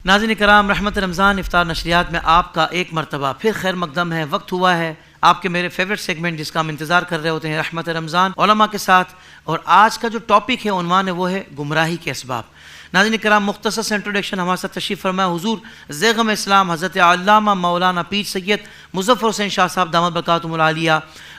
ناظرین کرام، رحمت رمضان افطار نشریات میں آپ کا ایک مرتبہ پھر خیر مقدم ہے۔ وقت ہوا ہے آپ کے میرے فیوریٹ سیگمنٹ جس کا ہم انتظار کر رہے ہوتے ہیں، رحمت رمضان علماء کے ساتھ، اور آج کا جو ٹاپک ہے، عنوان ہے، وہ ہے گمراہی کے اسباب۔ ناظرین کرام، مختصر سے انٹروڈکشن ہمارے ساتھ تشریف فرمائے حضور زیغم اسلام حضرت علامہ مولانا پیر سید مظفر حسین شاہ صاحب دامت برکاتہم العالیہ،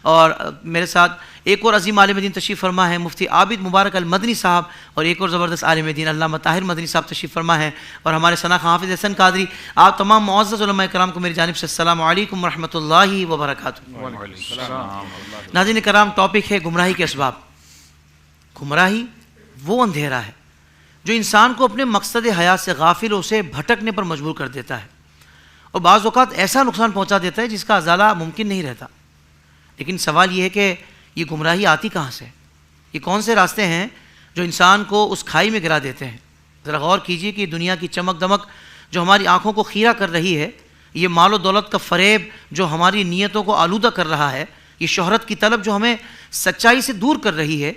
اور میرے ساتھ ایک اور عظیم عالم دین تشریف فرما ہے مفتی عابد مبارک المدنی صاحب، اور ایک اور زبردست عالم دین علامہ طاہر مدنی صاحب تشریف فرما ہے، اور ہمارے ثنا حافظ حسن قادری۔ آپ تمام معزز علماء کرام کو میری جانب سے السلام علیکم ورحمۃ اللہ وبرکاتہ۔ ناظرین کرام، ٹاپک ہے گمراہی کے اسباب۔ گمراہی وہ اندھیرا ہے جو انسان کو اپنے مقصد حیات سے غافل اسے بھٹکنے پر مجبور کر دیتا ہے، اور بعض اوقات ایسا نقصان پہنچا دیتا ہے جس کا ازالہ ممکن نہیں رہتا۔ لیکن سوال یہ ہے کہ یہ گمراہی آتی کہاں سے؟ یہ کون سے راستے ہیں جو انسان کو اس کھائی میں گرا دیتے ہیں؟ ذرا غور کیجئے کہ دنیا کی چمک دمک جو ہماری آنکھوں کو خیرہ کر رہی ہے، یہ مال و دولت کا فریب جو ہماری نیتوں کو آلودہ کر رہا ہے، یہ شہرت کی طلب جو ہمیں سچائی سے دور کر رہی ہے،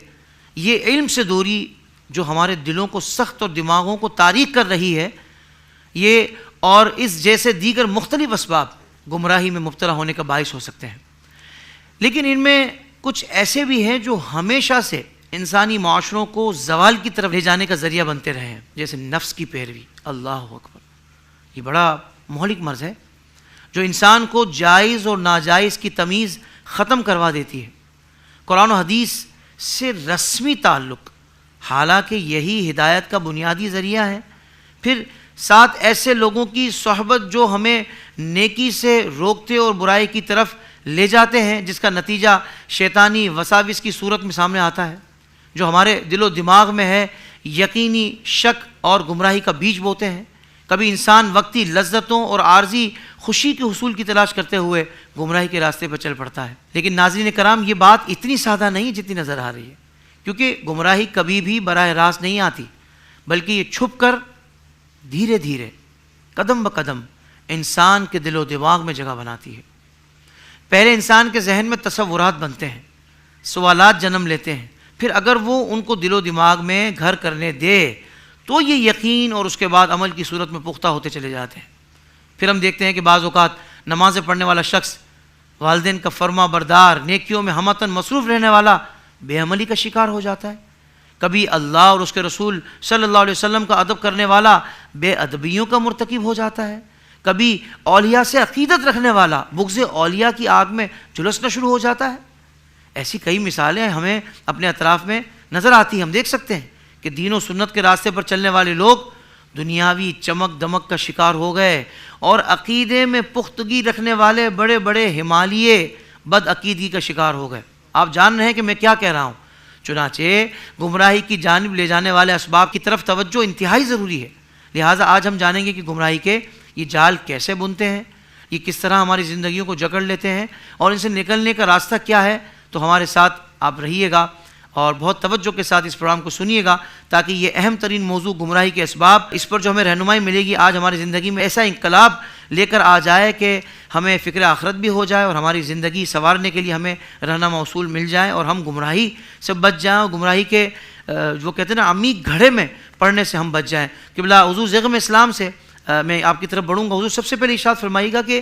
یہ علم سے دوری جو ہمارے دلوں کو سخت اور دماغوں کو تاریک کر رہی ہے، یہ اور اس جیسے دیگر مختلف اسباب گمراہی میں مبتلا ہونے کا باعث ہو سکتے ہیں۔ لیکن ان میں کچھ ایسے بھی ہیں جو ہمیشہ سے انسانی معاشروں کو زوال کی طرف لے جانے کا ذریعہ بنتے رہے ہیں، جیسے نفس کی پیروی۔ اللہ اکبر، یہ بڑا مہلک مرض ہے جو انسان کو جائز اور ناجائز کی تمیز ختم کروا دیتی ہے۔ قرآن و حدیث سے رسمی تعلق، حالانکہ یہی ہدایت کا بنیادی ذریعہ ہے، پھر ساتھ ایسے لوگوں کی صحبت جو ہمیں نیکی سے روکتے اور برائی کی طرف لے جاتے ہیں، جس کا نتیجہ شیطانی وساوس کی صورت میں سامنے آتا ہے، جو ہمارے دل و دماغ میں ہے، یقینی شک اور گمراہی کا بیج بوتے ہیں۔ کبھی انسان وقتی لذتوں اور عارضی خوشی کے حصول کی تلاش کرتے ہوئے گمراہی کے راستے پر چل پڑتا ہے۔ لیکن ناظرین کرام، یہ بات اتنی سادہ نہیں جتنی نظر آ رہی ہے، کیونکہ گمراہی کبھی بھی براہ راست نہیں آتی، بلکہ یہ چھپ کر دھیرے دھیرے قدم بقدم انسان کے دل و دماغ میں جگہ بناتی ہے۔ پہلے انسان کے ذہن میں تصورات بنتے ہیں، سوالات جنم لیتے ہیں، پھر اگر وہ ان کو دل و دماغ میں گھر کرنے دے تو یہ یقین اور اس کے بعد عمل کی صورت میں پختہ ہوتے چلے جاتے ہیں۔ پھر ہم دیکھتے ہیں کہ بعض اوقات نمازیں پڑھنے والا شخص، والدین کا فرما بردار، نیکیوں میں ہمتاً مصروف رہنے والا، بے عملی کا شکار ہو جاتا ہے۔ کبھی اللہ اور اس کے رسول صلی اللہ علیہ وسلم کا ادب کرنے والا بے ادبیوں کا مرتکب ہو جاتا ہے۔ کبھی اولیاء سے عقیدت رکھنے والا بغض اولیاء کی آگ میں جھلسنا شروع ہو جاتا ہے۔ ایسی کئی مثالیں ہمیں اپنے اطراف میں نظر آتی ہیں۔ ہم دیکھ سکتے ہیں کہ دین و سنت کے راستے پر چلنے والے لوگ دنیاوی چمک دمک کا شکار ہو گئے، اور عقیدے میں پختگی رکھنے والے بڑے بڑے ہمالیے بد عقیدگی کا شکار ہو گئے۔ آپ جان رہے ہیں کہ میں کیا کہہ رہا ہوں۔ چنانچہ گمراہی کی جانب لے جانے والے اسباب کی طرف توجہ انتہائی ضروری ہے۔ لہٰذا آج ہم جانیں گے کہ گمراہی کے یہ جال کیسے بنتے ہیں، یہ کس طرح ہماری زندگیوں کو جکڑ لیتے ہیں، اور ان سے نکلنے کا راستہ کیا ہے۔ تو ہمارے ساتھ آپ رہیے گا اور بہت توجہ کے ساتھ اس پروگرام کو سنیے گا، تاکہ یہ اہم ترین موضوع گمراہی کے اسباب، اس پر جو ہمیں رہنمائی ملے گی، آج ہماری زندگی میں ایسا انقلاب لے کر آ جائے کہ ہمیں فکر آخرت بھی ہو جائے، اور ہماری زندگی سنوارنے کے لیے ہمیں رہنما اصول مل جائیں، اور ہم گمراہی سے بچ جائیں، اور گمراہی کے جو کہتے ہیں نا عمیق گھڑے میں پڑنے سے ہم بچ جائیں۔ قبلہ حضور زیغم اسلام سے میں آپ کی طرف بڑھوں گا۔ حضور سب سے پہلے ارشاد فرمائیے گا کہ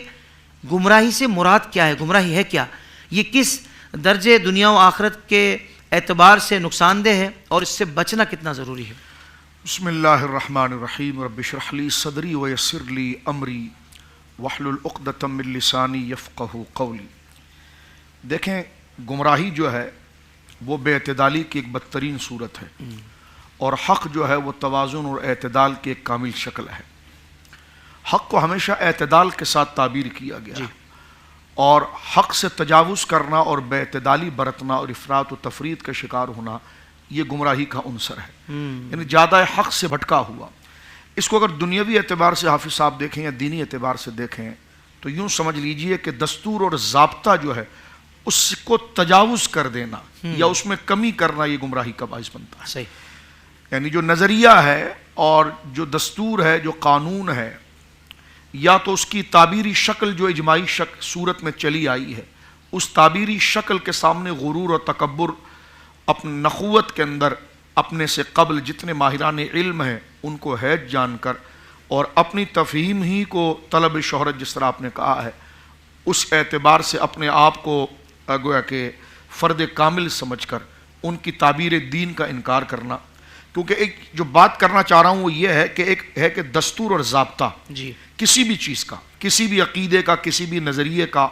گمراہی سے مراد کیا ہے، گمراہی ہے کیا، یہ کس درجے دنیا و آخرت کے اعتبار سے نقصان دہ ہے، اور اس سے بچنا کتنا ضروری ہے۔ بسم اللہ الرحمن الرحیم، رب اشرح لی صدری ویسر لی امری واحلل عقدۃ من لسانی یفقہوا قولی۔ دیکھیں، گمراہی جو ہے وہ بے اعتدالی کی ایک بدترین صورت ہے، اور حق جو ہے وہ توازن اور اعتدال کی ایک کامل شکل ہے۔ حق کو ہمیشہ اعتدال کے ساتھ تعبیر کیا گیا ہے، اور حق سے تجاوز کرنا اور بے اعتدالی برتنا اور افراط و تفریط کا شکار ہونا، یہ گمراہی کا عنصر ہے، یعنی زیادہ حق سے بھٹکا ہوا۔ اس کو اگر دنیاوی اعتبار سے حافظ صاحب دیکھیں یا دینی اعتبار سے دیکھیں تو یوں سمجھ لیجئے کہ دستور اور ضابطہ جو ہے اس کو تجاوز کر دینا یا اس میں کمی کرنا، یہ گمراہی کا باعث بنتا ہے۔ صحیح۔ یعنی جو نظریہ ہے اور جو دستور ہے، جو قانون ہے، یا تو اس کی تعبیری شکل جو اجماعی صورت میں چلی آئی ہے، اس تعبیری شکل کے سامنے غرور اور تکبر اپنے نخوت کے اندر اپنے سے قبل جتنے ماہران علم ہیں ان کو حیج جان کر اور اپنی تفہیم ہی کو طلب شہرت جس طرح آپ نے کہا ہے اس اعتبار سے اپنے آپ کو گویا کہ فرد کامل سمجھ کر ان کی تعبیر دین کا انکار کرنا. کیونکہ ایک جو بات کرنا چاہ رہا ہوں وہ یہ ہے کہ ایک ہے کہ دستور اور ضابطہ جی کسی بھی چیز کا، کسی بھی عقیدے کا، کسی بھی نظریے کا،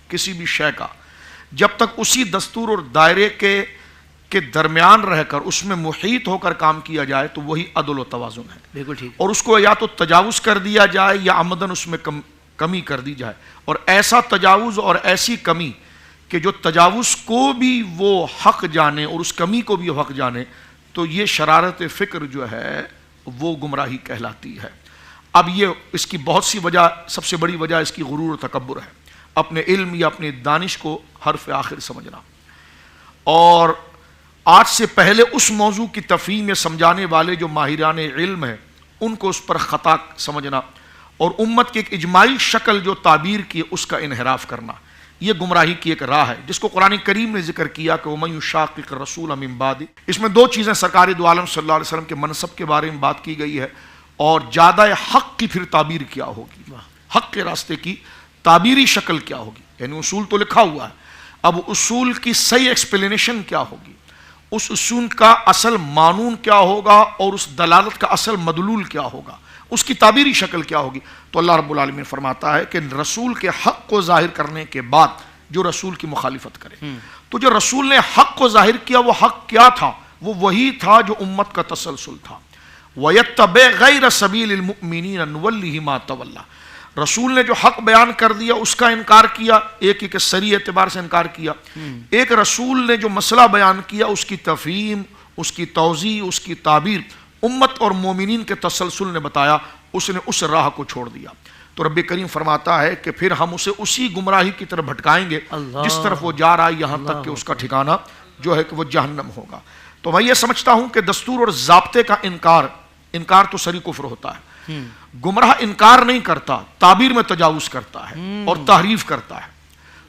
کسی بھی شے کا، جب تک اسی دستور اور دائرے کے درمیان رہ کر اس میں محیط ہو کر کام کیا جائے تو وہی عدل و توازن ہے. بالکل ٹھیک. اور اس کو یا تو تجاوز کر دیا جائے یا عمدن اس میں کمی کر دی جائے. اور ایسا تجاوز اور ایسی کمی کہ جو تجاوز کو بھی وہ حق جانے اور اس کمی کو بھی حق جانے، تو یہ شرارت فکر جو ہے وہ گمراہی کہلاتی ہے. اب یہ اس کی بہت سی وجہ، سب سے بڑی وجہ اس کی غرور و تکبر ہے، اپنے علم یا اپنی دانش کو حرف آخر سمجھنا. اور آج سے پہلے اس موضوع کی تفہیم یا سمجھانے والے جو ماہران علم ہیں ان کو اس پر خطا سمجھنا اور امت کی ایک اجماعی شکل جو تعبیر کی اس کا انحراف کرنا، یہ گمراہی کی ایک راہ ہے جس کو قرآن کریم نے ذکر کیا کہ وَمَن يُشَاقِقِ الرَّسُولَ مِن بَعْدِ. اس میں دو چیزیں سرکار دو عالم صلی اللہ علیہ وسلم کے منصب کے بارے میں بات کی گئی ہے اور جادہ حق کی پھر تعبیر کیا ہوگی، حق کے راستے کی تعبیری شکل کیا ہوگی. یعنی اصول تو لکھا ہوا ہے، اب اصول کی صحیح ایکسپلینیشن کیا ہوگی، اس اصول کا اصل مانون کیا ہوگا اور اس دلالت کا اصل مدلول کیا ہوگا، اس کی تعبیری شکل کیا ہوگی. تو اللہ رب العالمین فرماتا ہے کہ رسول کے حق کو ظاہر کرنے کے بعد جو رسول کی مخالفت کرے، تو جو رسول نے حق کو ظاہر کیا وہ حق کیا تھا؟ وہ وہی تھا جو امت کا تسلسل تھا. وَيَتَّبِعْ غَيْرَ سَبِيلِ الْمُؤْمِنِينَ نُوَلِّهِ مَا تَوَلَّى. رسول نے جو حق بیان کر دیا اس کا انکار کیا، ایک کہ صریح اعتبار سے انکار کیا. ایک رسول نے جو مسئلہ بیان کیا اس کی تفہیم، اس کی توضیح، اس کی تعبیر امت اور مومنین کے تسلسل نے بتایا، اس نے اس راہ کو چھوڑ دیا. تو رب کریم فرماتا ہے کہ پھر ہم اسے اسی گمراہی کی طرف بھٹکائیں گے جس طرف وہ جا رہا ہے، یہاں تک کہ اس کا ٹھکانہ جو ہے کہ وہ جہنم ہوگا. تو میں یہ سمجھتا ہوں کہ دستور اور ضابطے کا انکار تو سری کفر ہوتا ہے. گمراہ انکار نہیں کرتا، تعبیر میں تجاوز کرتا ہے اور تحریف کرتا ہے.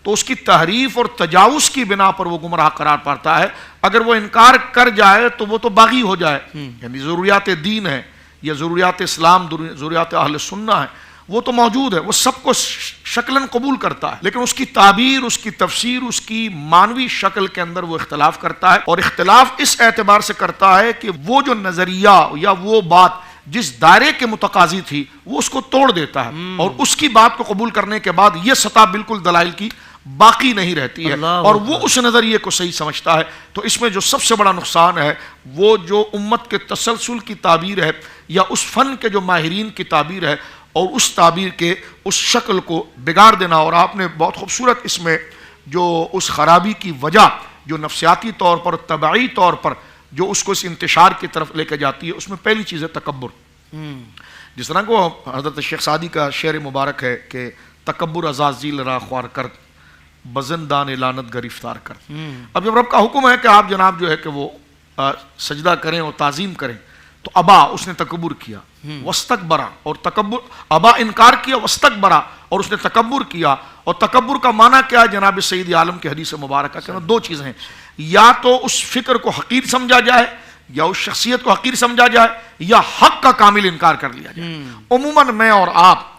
تو اس کی تحریف اور تجاوز کی بنا پر وہ گمراہ قرار پاتا ہے. اگر وہ انکار کر جائے تو وہ تو باغی ہو جائے. یعنی ضروریات دین ہے یا ضروریات اسلام، ضروریات اہل سنہ ہے، وہ تو موجود ہے، وہ سب کو شکلاً قبول کرتا ہے، لیکن اس کی تعبیر، اس کی تفسیر، اس کی مانوی شکل کے اندر وہ اختلاف کرتا ہے. اور اختلاف اس اعتبار سے کرتا ہے کہ وہ جو نظریہ یا وہ بات جس دائرے کے متقاضی تھی وہ اس کو توڑ دیتا ہے، اور اس کی بات کو قبول کرنے کے بعد یہ سطح بالکل دلائل کی باقی نہیں رہتی ہے اور وہ اس نظریے کو صحیح سمجھتا ہے. تو اس میں جو سب سے بڑا نقصان ہے وہ جو امت کے تسلسل کی تعبیر ہے یا اس فن کے جو ماہرین کی تعبیر ہے اور اس تعبیر کے اس شکل کو بگاڑ دینا. اور آپ نے بہت خوبصورت اس میں جو اس خرابی کی وجہ جو نفسیاتی طور پر، طبعی طور پر جو اس کو اس انتشار کی طرف لے کے جاتی ہے، اس میں پہلی چیز ہے تکبر. جس طرح کو حضرت شیخ سعدی کا شعر مبارک ہے کہ تکبر عزازیل را خوار کرد، بزندان لعنت گرفتار کرد. اب جب رب کا حکم ہے کہ آپ جناب جو ہے کہ وہ سجدہ کریں اور تعظیم کریں، تو ابا اس نے تکبر کیا، واستکبرا اور تکبر، ابا انکار کیا، واستکبرا اور اس نے تکبر کیا. اور تکبر کا معنی کیا ہے؟ جناب سید عالم کی حدیث مبارکہ کہ دو چیزیں ہیں، یا تو اس فکر کو حقیر سمجھا جائے یا اس شخصیت کو حقیر سمجھا جائے یا حق کا کامل انکار کر لیا جائے. عموماً میں اور آپ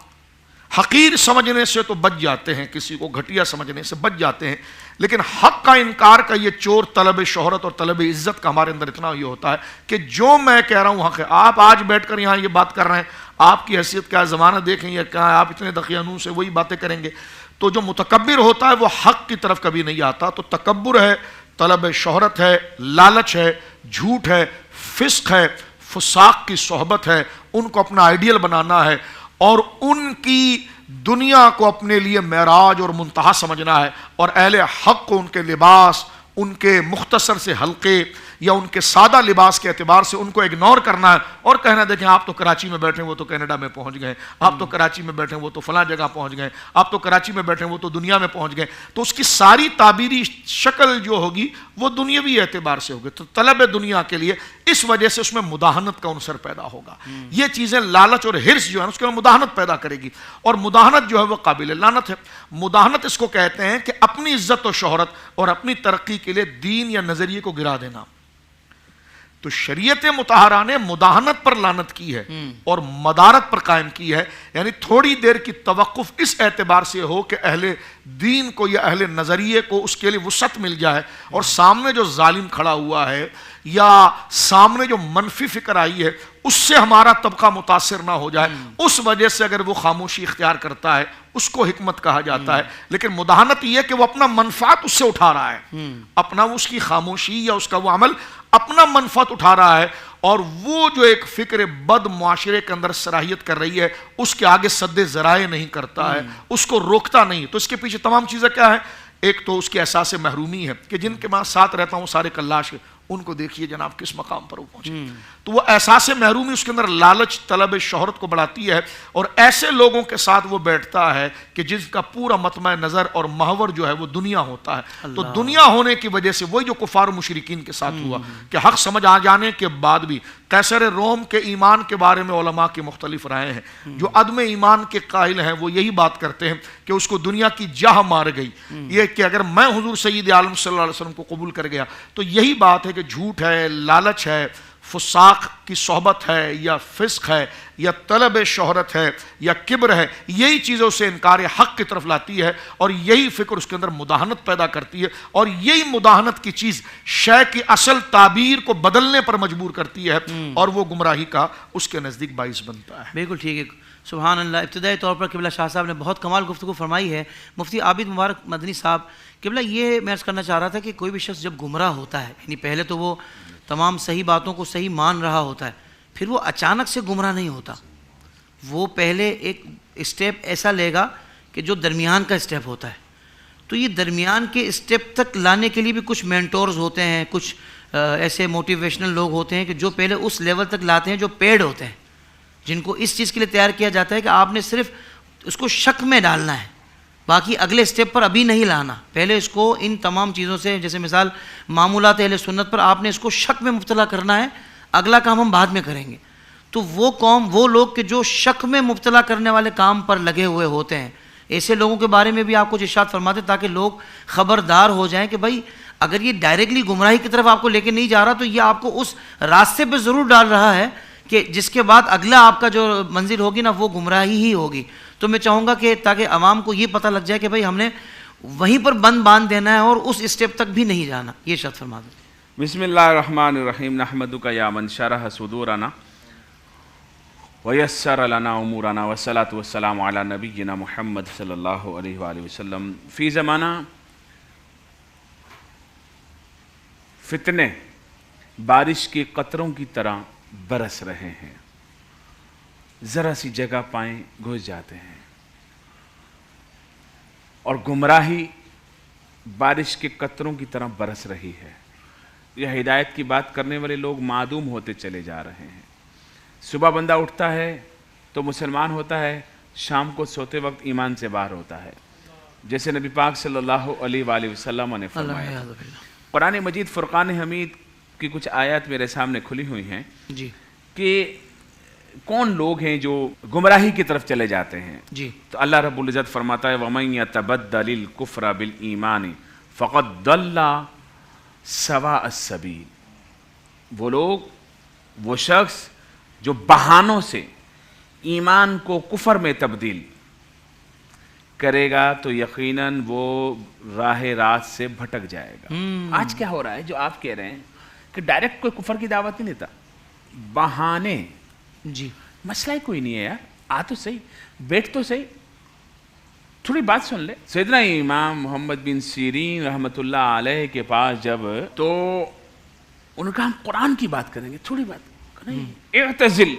حقیر سمجھنے سے تو بچ جاتے ہیں، کسی کو گھٹیا سمجھنے سے بچ جاتے ہیں، لیکن حق کا انکار کا یہ چور طلب شہرت اور طلب عزت کا ہمارے اندر اتنا یہ ہوتا ہے کہ جو میں کہہ رہا ہوں حق ہے. آپ آج بیٹھ کر یہاں یہ بات کر رہے ہیں، آپ کی حیثیت کیا، زمانہ دیکھیں یا کیا ہے، آپ اتنے دقیانوں سے وہی باتیں کریں گے. تو جو متکبر ہوتا ہے وہ حق کی طرف کبھی نہیں آتا. تو تکبر ہے، طلب شہرت ہے، لالچ ہے، جھوٹ ہے، فسق ہے، فساق کی صحبت ہے، ان کو اپنا آئیڈیل بنانا ہے اور ان کی دنیا کو اپنے لیے معراج اور منتہا سمجھنا ہے، اور اہل حق کو ان کے لباس، ان کے مختصر سے حلقے یا ان کے سادہ لباس کے اعتبار سے ان کو اگنور کرنا ہے اور کہنا دیکھیں آپ تو کراچی میں بیٹھے وہ تو کینیڈا میں پہنچ گئے، آپ تو کراچی میں بیٹھے وہ تو فلاں جگہ پہنچ گئے، آپ تو کراچی میں بیٹھے وہ تو دنیا میں پہنچ گئے. تو اس کی ساری تعبیری شکل جو ہوگی وہ دنیاوی اعتبار سے ہوگی. تو طلب دنیا کے لیے اس وجہ سے اس میں مداہنت کا عنصر پیدا ہوگا. یہ چیزیں لالچ اور حرص جو ہے اس کے مداہنت پیدا کرے گی، اور مداہنت جو ہے وہ قابل لعنت ہے. مداہنت اس کو کہتے ہیں کہ اپنی عزت و شہرت اور اپنی ترقی کے لیے دین یا نظریے کو گرا دینا. تو شریعت مطہرہ نے مداہنت پر لعنت کی ہے اور مدارت پر قائم کی ہے، یعنی تھوڑی دیر کی توقف اس اعتبار سے ہو کہ اہل دین کو یا اہل نظریے کو اس کے لیے وسعت مل جائے، اور سامنے جو ظالم کھڑا ہوا ہے یا سامنے جو منفی فکر آئی ہے اس سے ہمارا طبقہ متاثر نہ ہو جائے، اس وجہ سے اگر وہ خاموشی اختیار کرتا ہے اس کو حکمت کہا جاتا ہے۔ لیکن مداہنت یہ کہ وہ اپنا منفعت اس سے اٹھا رہا ہے، اپنا اس کی خاموشی یا اس کا وہ عمل اپنا منفعت اٹھا رہا ہے، اور وہ جو ایک فکر بد معاشرے کے اندر صلاحیت کر رہی ہے اس کے آگے سد ذرائع نہیں کرتا ہے، اس کو روکتا نہیں۔ تو اس کے پیچھے تمام چیزیں کیا ہیں؟ ایک تو اس کی احساس محرومی ہے کہ جن کے ساتھ رہتا ہوں سارے کلاش ہے، ان کو دیکھیے جناب کس مقام پر وہ پہنچے، تو وہ احساس محرومی اس کے اندر لالچ طلب شہرت کو بڑھاتی ہے، اور ایسے لوگوں کے ساتھ وہ بیٹھتا ہے کہ جس کا پورا مطمع نظر اور محور جو ہے وہ دنیا ہوتا ہے۔ تو دنیا ہونے کی وجہ سے وہی جو کفار و مشرکین کے ساتھ ہوا کہ حق سمجھ آ جانے کے بعد بھی قیصر روم کے ایمان کے بارے میں علماء کی مختلف رائے ہیں، جو عدم ایمان کے قائل ہیں وہ یہی بات کرتے ہیں کہ اس کو دنیا کی جاہ مار گئی، یہ کہ اگر میں حضور سید عالم صلی اللہ علیہ وسلم کو قبول کر گیا تو یہی بات ہے کہ جھوٹ ہے، لالچ ہے، فساق کی صحبت ہے، یا فسق ہے، یا طلب شہرت ہے، یا کبر ہے، یہی چیزیں اسے انکار حق کی طرف لاتی ہے، اور یہی فکر اس کے اندر مداہنت پیدا کرتی ہے، اور یہی مداہنت کی چیز شے کی اصل تعبیر کو بدلنے پر مجبور کرتی ہے، اور وہ گمراہی کا اس کے نزدیک باعث بنتا ہے۔ بالکل ٹھیک ہے، سبحان اللہ۔ ابتدائی طور پر قبلہ شاہ صاحب نے بہت کمال گفتگو فرمائی ہے۔ مفتی عابد مبارک مدنی صاحب، قبلہ یہ میں عرض کرنا چاہ رہا تھا کہ کوئی بھی شخص جب گمراہ ہوتا ہے، یعنی پہلے تو وہ تمام صحیح باتوں کو صحیح مان رہا ہوتا ہے، پھر وہ اچانک سے گمراہ نہیں ہوتا، وہ پہلے ایک اسٹیپ ایسا لے گا کہ جو درمیان کا اسٹیپ ہوتا ہے، تو یہ درمیان کے اسٹیپ تک لانے کے لیے بھی کچھ مینٹورز ہوتے ہیں، کچھ ایسے موٹیویشنل لوگ ہوتے ہیں کہ جو پہلے اس لیول تک لاتے ہیں جو پیڈ ہوتے ہیں، جن کو اس چیز کے لیے تیار کیا جاتا ہے کہ آپ نے صرف اس کو شک میں ڈالنا ہے، باقی اگلے اسٹیپ پر ابھی نہیں لانا، پہلے اس کو ان تمام چیزوں سے، جیسے مثال معمولات اہل سنت پر آپ نے اس کو شک میں مبتلا کرنا ہے، اگلا کام ہم بعد میں کریں گے۔ تو وہ قوم، وہ لوگ کہ جو شک میں مبتلا کرنے والے کام پر لگے ہوئے ہوتے ہیں، ایسے لوگوں کے بارے میں بھی آپ کو ارشاد فرماتے تاکہ لوگ خبردار ہو جائیں کہ بھائی اگر یہ ڈائریکٹلی گمراہی کی طرف آپ کو لے کے نہیں جا رہا تو یہ آپ کو اس راستے پہ ضرور ڈال رہا ہے کہ جس کے بعد اگلا آپ کا جو منزل ہوگی نا وہ گمراہی ہی ہوگی۔ تو میں چاہوں گا کہ تاکہ عوام کو یہ پتہ لگ جائے کہ بھائی ہم نے وہیں پر بند باندھ دینا ہے اور اس اسٹیپ تک بھی نہیں جانا۔ یہ شرط فرما دیں۔ بسم اللہ الرحمن الرحیم، نحمدک یا من شرح صدورنا ویسر لنا امورنا والصلاة والسلام علی نبینا محمد صلی اللہ علیہ وآلہ وسلم۔ فی زمانہ فتنے بارش کے قطروں کی طرح برس رہے ہیں، ذرا سی جگہ پائیں گھس جاتے ہیں، اور گمراہی بارش کے قطروں کی طرح برس رہی ہے۔ یہ ہدایت کی بات کرنے والے لوگ معدوم ہوتے چلے جا رہے ہیں۔ صبح بندہ اٹھتا ہے تو مسلمان ہوتا ہے، شام کو سوتے وقت ایمان سے باہر ہوتا ہے، جیسے نبی پاک صلی اللہ علیہ وآلہ وسلم نے فرمایا۔ قرآن مجید فرقان حمید کی کچھ آیات میرے سامنے کھلی ہوئی ہیں جی کہ کون لوگ ہیں جو گمراہی کی طرف چلے جاتے ہیں۔ جی تو اللہ رب العزت فرماتا ہے وَمَن يَتَبَدَّلِ الْكُفْرَ بِالْإِيمَانِ فَقَدْ ضَلَّ سَوَاءَ السَّبِيلِ۔ وہ لوگ، وہ شخص جو بہانوں سے ایمان کو کفر میں تبدیل کرے گا تو یقیناً وہ راہ راست سے بھٹک جائے گا۔ آج کیا ہو رہا ہے جو آپ کہہ رہے ہیں کہ ڈائریکٹ کوئی کفر کی دعوت نہیں دیتا، بہانے، جی مسئلہ ہی کوئی نہیں ہے یار، آ تو صحیح، بیٹھ تو صحیح، تھوڑی بات سن لے۔ سیدنا امام محمد بن سیرین رحمۃ اللہ علیہ کے پاس جب تو انہوں نے کہا ہم قرآن کی بات کریں گے، تھوڑی بات نہیں، اعتزلو،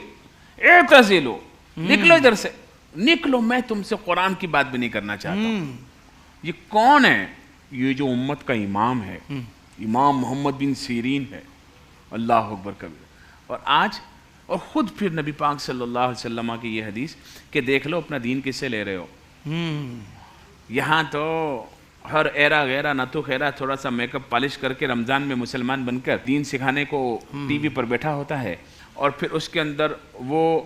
نکلو ادھر سے، نکلو، میں تم سے قرآن کی بات بھی نہیں کرنا چاہتا ہوں۔ یہ کون ہے؟ یہ جو امت کا امام ہے، امام محمد بن سیرین ہے، اللہ اکبر کبیر۔ اور آج، اور خود پھر نبی پاک صلی اللہ علیہ وسلم کی یہ حدیث کہ دیکھ لو اپنا دین کس سے لے رہے ہو۔ یہاں تو ہر ایرا غیرہ نہ تو خیرہ تھوڑا سا میک اپ پالش کر کے رمضان میں مسلمان بن کر دین سکھانے کو ٹی وی پر بیٹھا ہوتا ہے، اور پھر اس کے اندر وہ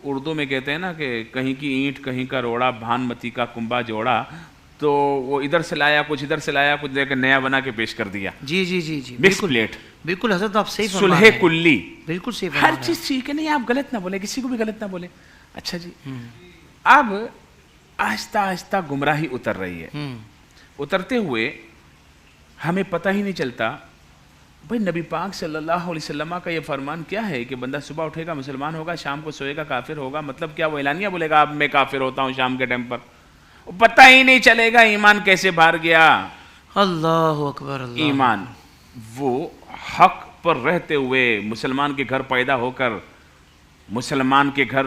اردو میں کہتے ہیں نا کہ کہیں کی اینٹ کہیں کا روڑا، بھان متی کا کنبا جوڑا، تو وہ ادھر سے لایا کچھ، ادھر سے لایا کچھ، دے کے نیا بنا کے پیش کر دیا۔ جی جی جی جی مکس پلیٹ، بالکل حضرت آپ صحیح فرما صلح رہے ہیں، کلی، بالکل صحیح فرما ہر رہے ہیں۔ چیز ٹھیک ہے، نہیں آپ غلط نہ بولیں، کسی کو بھی غلط نہ بولیں. اچھا جی، اب آہستہ آہستہ گمراہی اتر رہی ہے. اترتے ہوئے ہمیں پتہ ہی نہیں چلتا بھائی نبی پاک صلی اللہ علیہ وسلم کا یہ فرمان کیا ہے کہ بندہ صبح اٹھے گا مسلمان ہوگا، شام کو سوئے گا کافر ہوگا. مطلب کیا وہ اعلانیہ بولے گا اب میں کافر ہوتا ہوں شام کے ٹائم پر؟ پتہ ہی نہیں چلے گا ایمان کیسے باہر گیا. اللہ اکبر، اللہ ایمان وہ حق پر رہتے ہوئے مسلمان کے گھر پیدا ہو کر، مسلمان کے گھر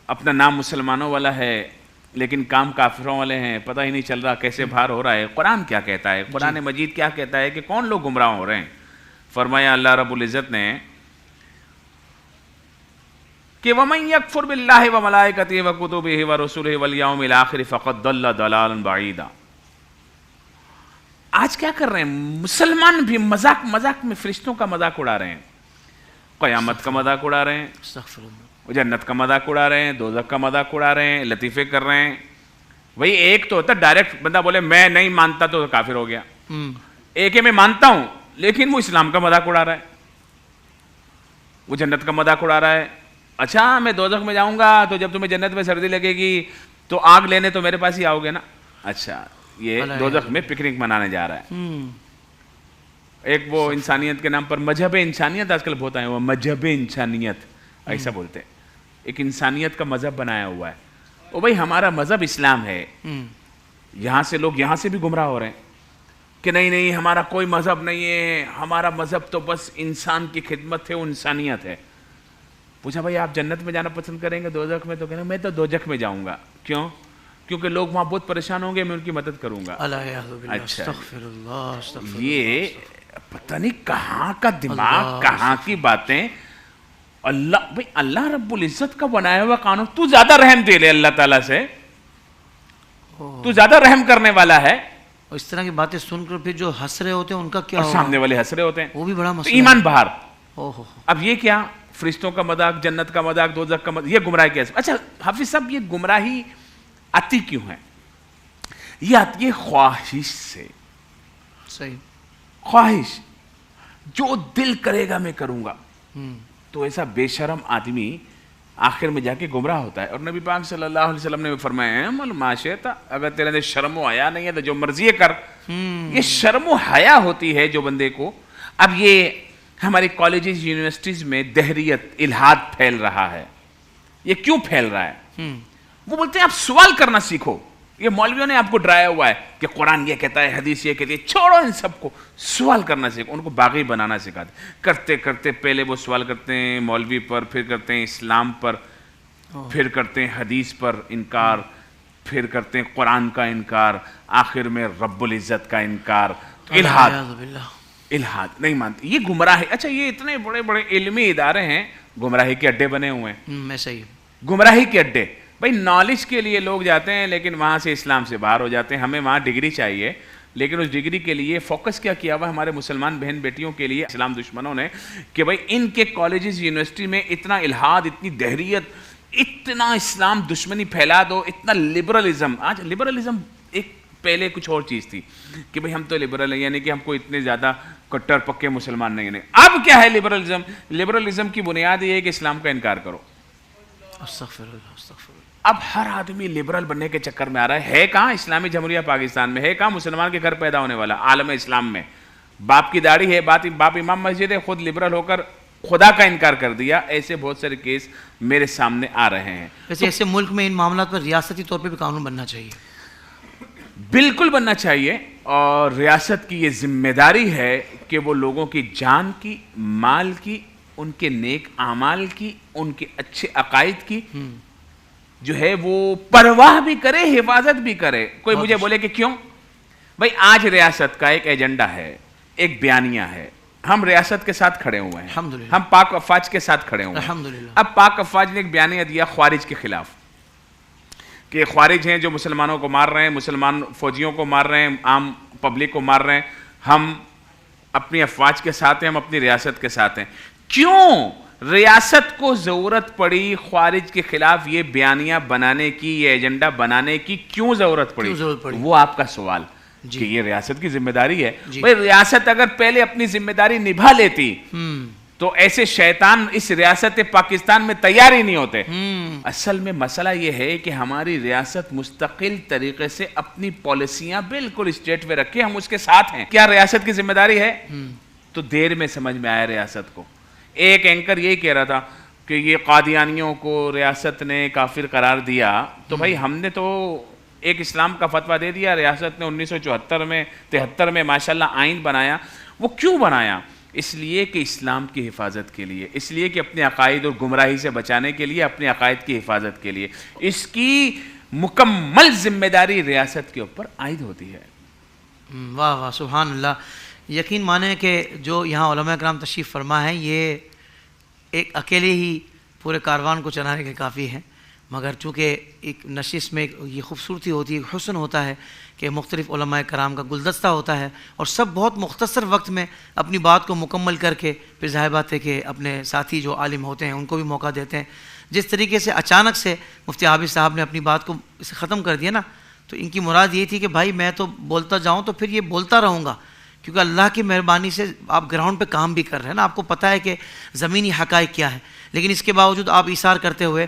اپنا نام مسلمانوں والا ہے لیکن کام کافروں والے ہیں، پتہ ہی نہیں چل رہا کیسے باہر ہو رہا ہے. قرآن کیا کہتا ہے؟ قرآن مجید کیا کہتا ہے کہ کون لوگ گمراہ ہو رہے ہیں؟ فرمایا اللہ رب العزت نے کہ وَمَن يَكْفُرْ بِاللَّهِ وَمَلَائِكَتِهِ وَكُتُبِهِ وَرُسُلِهِ وَالْيَوْمِ الْآخِرِ فَقَدْ ضَلَّ ضَلَالًا بَعِيدًا. آج کیا کر رہے ہیں مسلمان بھی؟ مذاق میں فرشتوں کا مذاق اڑا رہے ہیں، قیامت کا مذاق اڑا رہے ہیں، استغفر اللہ، جنت کا مذاق اڑا رہے ہیں، دوزخ کا مذاق اڑا رہے ہیں، لطیفے کر رہے ہیں. وہی ایک تو ہوتا ہے ڈائریکٹ بندہ بولے میں نہیں مانتا تو کافر ہو گیا، ایک ہے میں مانتا ہوں لیکن وہ اسلام کا مذاق اڑا رہا ہے، وہ جنت کا مذاق اڑا رہا ہے. اچھا میں دوزخ میں جاؤں گا تو جب تمہیں جنت میں سردی لگے گی تو آگ لینے تو میرے پاس ہی آؤ گے نا. اچھا یہ دوزخ میں پکنک منانے جا رہا ہے. ایک وہ انسانیت کے نام پر مذہب انسانیت آج کل بہت آئے وہ مذہب انسانیت ایسا بولتے ہیں، ایک انسانیت کا مذہب بنایا ہوا ہے. وہ بھائی ہمارا مذہب اسلام ہے. یہاں سے لوگ یہاں سے بھی گمراہ ہو رہے ہیں کہ نہیں ہمارا کوئی مذہب نہیں ہے، ہمارا مذہب تو بس انسان کی خدمت ہے، وہ انسانیت ہے. پوچھا بھائی آپ جنت میں جانا پسند کریں گے دوزخ میں؟ تو کہنا میں تو دوزخ میں جاؤں گا. کیوں؟ کیونکہ لوگ وہاں بہت پریشان ہوں گے، میں ان کی مدد کروں گا. اچھا استغفر اللہ، یہ پتہ نہیں کہاں کا دماغ، کہاں کی باتیں. اللہ بھائی اللہ رب العزت کا بنایا ہوا قانون، تو زیادہ رحم دے لے اللہ تعالیٰ سے، تو زیادہ رحم کرنے والا ہے. اور اس طرح کی باتیں سن کر پھر جو ہنس رہے ہوتے ہیں ان کا کیا اور ہوگا؟ سامنے والے ہنس رہے ہوتے ہیں، وہ بھی بڑا مسئلہ ایمان باہر. اب یہ کیا فرشتوں کا مذاق، جنت کا مذاق، دوزخ کا مذاق، یہ گمراہی کیسے؟ اچھا حافظ صاحب یہ گمراہی آتی کیوں ہے؟ یہ آتی ہے خواہش سے. صحیح، خواہش جو دل کرے گا میں کروں گا. تو ایسا بے شرم آدمی آخر میں جا کے گمراہ ہوتا ہے. اور نبی پاک صلی اللہ علیہ وسلم نے فرمایا اعمل ما شئت، اگر تیرے اندر شرم و حیا نہیں ہے تو جو مرضی کر. یہ شرم و حیا ہوتی ہے جو بندے کو. اب یہ ہماری کالجز یونیورسٹیز میں دہریت، الحاد پھیل رہا ہے. یہ کیوں پھیل رہا ہے؟ وہ بولتے ہیں آپ سوال کرنا سیکھو. یہ مولویوں نے آپ کو ڈرایا ہوا ہے کہ قرآن یہ کہتا ہے، حدیث یہ کہتی ہے. چھوڑو ان سب کو، سوال کرنا سیکھو. ان کو باغی بنانا سکھاتے. کرتے کرتے پہلے وہ سوال کرتے ہیں مولوی پر، پھر کرتے ہیں اسلام پر، پھر کرتے ہیں حدیث پر انکار، پھر کرتے ہیں قرآن کا انکار، آخر میں رب العزت کا انکار. الحاد نہیں مانتے. یہ گمراہ ہے. اچھا یہ اتنے بڑے بڑے علمی ادارے ہیں، گمراہی کے اڈے بنے ہوئے ہیں. میں صحیح، گمراہی کے اڈے. بھائی نالج کے لیے لوگ جاتے ہیں لیکن وہاں سے اسلام سے باہر ہو جاتے ہیں. ہمیں وہاں ڈگری چاہیے لیکن اس ڈگری کے لیے فوکس کیا کیا ہوا ہمارے مسلمان بہن بیٹیوں کے لیے اسلام دشمنوں نے کہ بھائی ان کے کالجز یونیورسٹی میں اتنا الحاد، اتنی دہریت، اتنا اسلام دشمنی پھیلا دو، اتنا لبرلزم. آج لبرلزم ایک پہلے کچھ اور چیز تھی کہ بھئی ہم تو لبرل ہیں، یعنی کہ ہم کو اتنے زیادہ کٹر پکے مسلمان نہیں ہیں. اب کیا ہے لبرلزم؟ لبرلزم کی بنیاد یہ ہے کہ اسلام کا انکار کرو. استغفر اللہ، استغفر اللہ. اب ہر آدمی لبرل بننے کے چکر میں آ رہا ہے. کہاں اسلامی جمہوریہ پاکستان میں ہے، کہاں مسلمان کے گھر پیدا ہونے والا عالم اسلام میں. باپ کی داڑھی ہے، باپ امام مسجد ہے، خود لبرل ہو کر خدا کا انکار کر دیا. ایسے بہت سارے کیس میرے سامنے آ رہے ہیں. ویسے ایسے ملک میں ان معاملات پر ریاستی طور پہ بھی قانون بننا چاہیے. بالکل بننا چاہیے. اور ریاست کی یہ ذمہ داری ہے کہ وہ لوگوں کی جان کی، مال کی، ان کے نیک اعمال کی، ان کے اچھے عقائد کی جو ہے وہ پرواہ بھی کرے، حفاظت بھی کرے. کوئی مجھے بولے کہ کیوں؟ بھائی آج ریاست کا ایک ایجنڈا ہے، ایک بیانیہ ہے. ہم ریاست کے ساتھ کھڑے ہوئے ہیں، ہم پاک افواج کے ساتھ کھڑے ہوئے ہیں. اب پاک افواج نے ایک بیانیہ دیا خوارج کے خلاف کہ خوارج ہیں جو مسلمانوں کو مار رہے ہیں، مسلمان فوجیوں کو مار رہے ہیں، عام پبلک کو مار رہے ہیں. ہم اپنی افواج کے ساتھ ہیں، ہم اپنی ریاست کے ساتھ ہیں. کیوں ریاست کو ضرورت پڑی خوارج کے خلاف یہ بیانیہ بنانے کی، یہ ایجنڈا بنانے کی کیوں ضرورت پڑی؟ وہ آپ کا سوال. کہ یہ ریاست کی ذمہ داری ہے. بھائی ریاست اگر پہلے اپنی ذمہ داری نبھا لیتی تو ایسے شیطان اس ریاست پاکستان میں تیار ہی نہیں ہوتے. اصل میں مسئلہ یہ ہے کہ ہماری ریاست مستقل طریقے سے اپنی پالیسیاں بالکل اسٹیٹ پہ رکھے, ہم اس کے ساتھ ہیں. کیا ریاست کی ذمہ داری ہے؟ تو دیر میں سمجھ میں آیا ریاست کو. ایک اینکر یہی کہہ رہا تھا کہ یہ قادیانیوں کو ریاست نے کافر قرار دیا, تو بھائی ہم نے تو ایک اسلام کا فتویٰ دے دیا. ریاست نے 1974 میں 73 میں ماشاءاللہ آئین بنایا. وہ کیوں بنایا؟ اس لیے کہ اسلام کی حفاظت کے لیے, اس لیے کہ اپنے عقائد اور گمراہی سے بچانے کے لیے, اپنے عقائد کی حفاظت کے لیے. اس کی مکمل ذمہ داری ریاست کے اوپر عائد ہوتی ہے. واہ واہ سبحان اللہ. یقین مانیں کہ جو یہاں علماء کرام تشریف فرما ہے یہ ایک اکیلے ہی پورے کاروان کو چلانے کے کافی ہیں, مگر چونکہ ایک نشست میں یہ خوبصورتی ہوتی ہے, حسن ہوتا ہے کہ مختلف علماء کرام کا گلدستہ ہوتا ہے اور سب بہت مختصر وقت میں اپنی بات کو مکمل کر کے پھر ظاہر بات ہے کہ اپنے ساتھی جو عالم ہوتے ہیں ان کو بھی موقع دیتے ہیں. جس طریقے سے اچانک سے مفتی عابد صاحب نے اپنی بات کو اسے ختم کر دیا نا, تو ان کی مراد یہ تھی کہ بھائی میں تو بولتا جاؤں تو پھر یہ بولتا رہوں گا, کیونکہ اللہ کی مہربانی سے آپ گراؤنڈ پہ کام بھی کر رہے ہیں نا, آپ کو پتہ ہے کہ زمینی حقائق کیا ہے, لیکن اس کے باوجود آپ ایثار کرتے ہوئے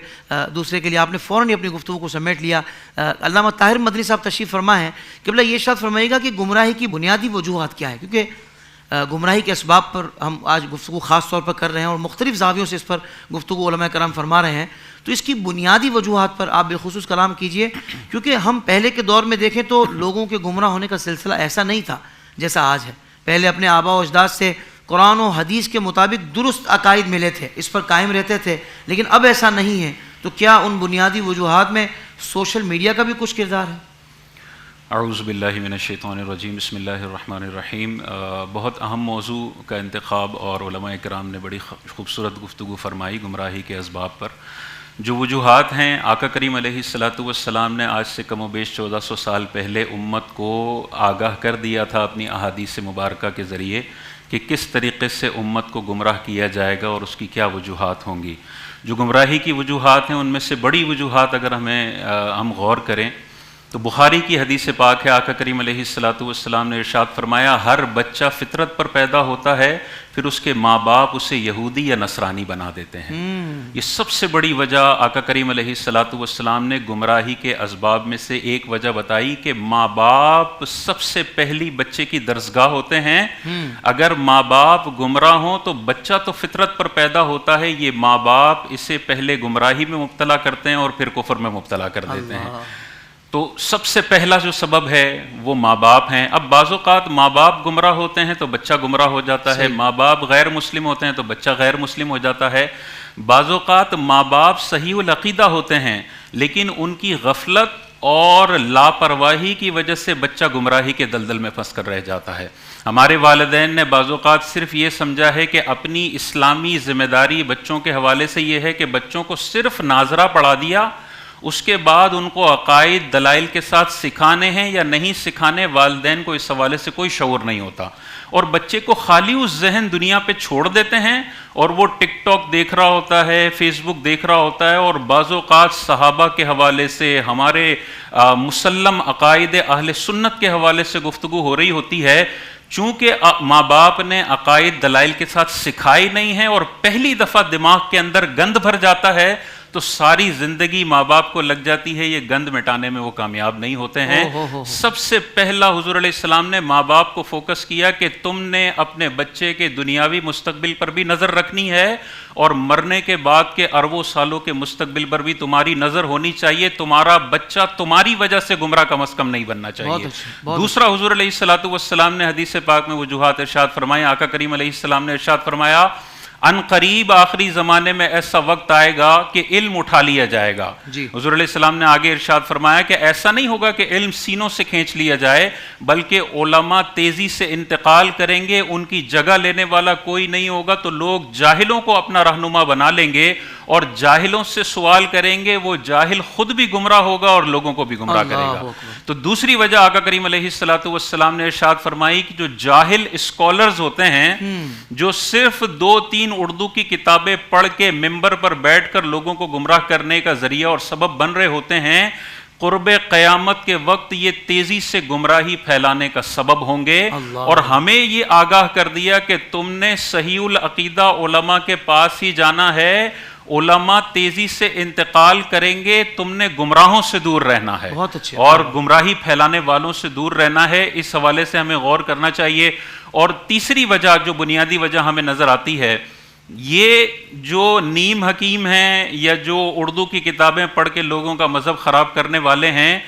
دوسرے کے لیے آپ نے فوراً اپنی گفتگو کو سمیٹ لیا. علامہ طاہر مدنی صاحب تشریف فرما ہے کہ بلا یہ ارشاد فرمائے گا کہ گمراہی کی بنیادی وجوہات کیا ہے, کیونکہ گمراہی کے اسباب پر ہم آج گفتگو خاص طور پر کر رہے ہیں اور مختلف زاویوں سے اس پر گفتگو علماء کرام فرما رہے ہیں. تو اس کی بنیادی وجوہات پر آپ بالخصوص کلام کیجئے, کیونکہ ہم پہلے کے دور میں دیکھیں تو لوگوں کے گمراہ ہونے کا سلسلہ ایسا نہیں تھا جیسا آج ہے. پہلے اپنے آباء و اجداد سے قرآن و حدیث کے مطابق درست عقائد ملے تھے, اس پر قائم رہتے تھے, لیکن اب ایسا نہیں ہے. تو کیا ان بنیادی وجوہات میں سوشل میڈیا کا بھی کچھ کردار ہے؟ اعوذ باللہ من الشیطان الرجیم, بسم اللہ الرحمن الرحیم. بہت اہم موضوع کا انتخاب اور علماء کرام نے بڑی خوبصورت گفتگو فرمائی گمراہی کے اسباب پر. جو وجوہات ہیں, آقا کریم علیہ الصلاۃ والسلام نے آج سے کم و بیش 1400 سال پہلے امت کو آگاہ کر دیا تھا اپنی احادیث مبارکہ کے ذریعے کہ کس طریقے سے امت کو گمراہ کیا جائے گا اور اس کی کیا وجوہات ہوں گی. جو گمراہی کی وجوہات ہیں ان میں سے بڑی وجوہات اگر ہم غور کریں تو بخاری کی حدیث پاک ہے, آقا کریم علیہ الصلاۃ والسلام نے ارشاد فرمایا ہر بچہ فطرت پر پیدا ہوتا ہے, پھر اس کے ماں باپ اسے یہودی یا نصرانی بنا دیتے ہیں. یہ سب سے بڑی وجہ آقا کریم علیہ الصلاۃ والسلام نے گمراہی کے اسباب میں سے ایک وجہ بتائی کہ ماں باپ سب سے پہلی بچے کی درسگاہ ہوتے ہیں. اگر ماں باپ گمراہ ہوں تو بچہ تو فطرت پر پیدا ہوتا ہے, یہ ماں باپ اسے پہلے گمراہی میں مبتلا کرتے ہیں اور پھر کفر میں مبتلا کر دیتے ہیں. تو سب سے پہلا جو سبب ہے وہ ماں باپ ہیں. اب بعض اوقات ماں باپ گمراہ ہوتے ہیں تو بچہ گمراہ ہو جاتا ہے, ماں باپ غیر مسلم ہوتے ہیں تو بچہ غیر مسلم ہو جاتا ہے. بعض اوقات ماں باپ صحیح العقیدہ ہوتے ہیں لیکن ان کی غفلت اور لاپرواہی کی وجہ سے بچہ گمراہی کے دلدل میں پھنس کر رہ جاتا ہے. ہمارے والدین نے بعض اوقات صرف یہ سمجھا ہے کہ اپنی اسلامی ذمہ داری بچوں کے حوالے سے یہ ہے کہ بچوں کو صرف ناظرہ پڑھا دیا, اس کے بعد ان کو عقائد دلائل کے ساتھ سکھانے ہیں یا نہیں سکھانے, والدین کو اس حوالے سے کوئی شعور نہیں ہوتا اور بچے کو خالی اس ذہن دنیا پہ چھوڑ دیتے ہیں اور وہ ٹک ٹاک دیکھ رہا ہوتا ہے, فیس بک دیکھ رہا ہوتا ہے. اور بعض اوقات صحابہ کے حوالے سے, ہمارے مسلم عقائد اہل سنت کے حوالے سے گفتگو ہو رہی ہوتی ہے, چونکہ ماں باپ نے عقائد دلائل کے ساتھ سکھائی نہیں ہے اور پہلی دفعہ دماغ کے اندر گند بھر جاتا ہے تو ساری زندگی ماں باپ کو لگ جاتی ہے, یہ گند مٹانے میں وہ کامیاب نہیں ہوتے ہیں. سب سے پہلا حضور علیہ السلام نے ماں باپ کو فوکس کیا کہ تم نے اپنے بچے کے دنیاوی مستقبل پر بھی نظر رکھنی ہے اور مرنے کے بعد کے اربوں سالوں کے مستقبل پر بھی تمہاری نظر ہونی چاہیے. تمہارا بچہ تمہاری وجہ سے گمراہ کم از کم نہیں بننا چاہیے. دوسرا, حضور علیہ الصلوۃ والسلام نے حدیث پاک میں وجوہات ارشاد فرمائے. آقا کریم علیہ السلام نے ارشاد فرمایا ان قریب آخری زمانے میں ایسا وقت آئے گا کہ علم اٹھا لیا جائے گا. حضور علیہ السلام نے آگے ارشاد فرمایا کہ ایسا نہیں ہوگا کہ علم سینوں سے کھینچ لیا جائے, بلکہ علماء تیزی سے انتقال کریں گے, ان کی جگہ لینے والا کوئی نہیں ہوگا, تو لوگ جاہلوں کو اپنا رہنما بنا لیں گے اور جاہلوں سے سوال کریں گے, وہ جاہل خود بھی گمراہ ہوگا اور لوگوں کو بھی گمراہ کرے گا. تو دوسری وجہ آقا کریم علیہ الصلوۃ والسلام نے ارشاد فرمائی کہ جو جاہل اسکالرز ہوتے ہیں, جو صرف 2-3 اردو کی کتابیں پڑھ کے ممبر پر بیٹھ کر لوگوں کو گمراہ کرنے کا ذریعہ اور سبب بن رہے ہوتے ہیں, قرب قیامت کے وقت یہ تیزی سے گمراہی پھیلانے کا سبب ہوں گے. اور ہمیں یہ آگاہ کر دیا کہ تم نے صحیح العقیدہ علماء کے پاس ہی جانا ہے. علماء تیزی سے انتقال کریں گے, تم نے گمراہوں سے دور رہنا ہے اور گمراہی پھیلانے والوں سے دور رہنا ہے. اس حوالے سے ہمیں غور کرنا چاہیے. اور تیسری وجہ جو بنیادی وجہ ہمیں نظر آتی ہے, یہ جو نیم حکیم ہیں یا جو اردو کی کتابیں پڑھ کے لوگوں کا مذہب خراب کرنے والے ہیں,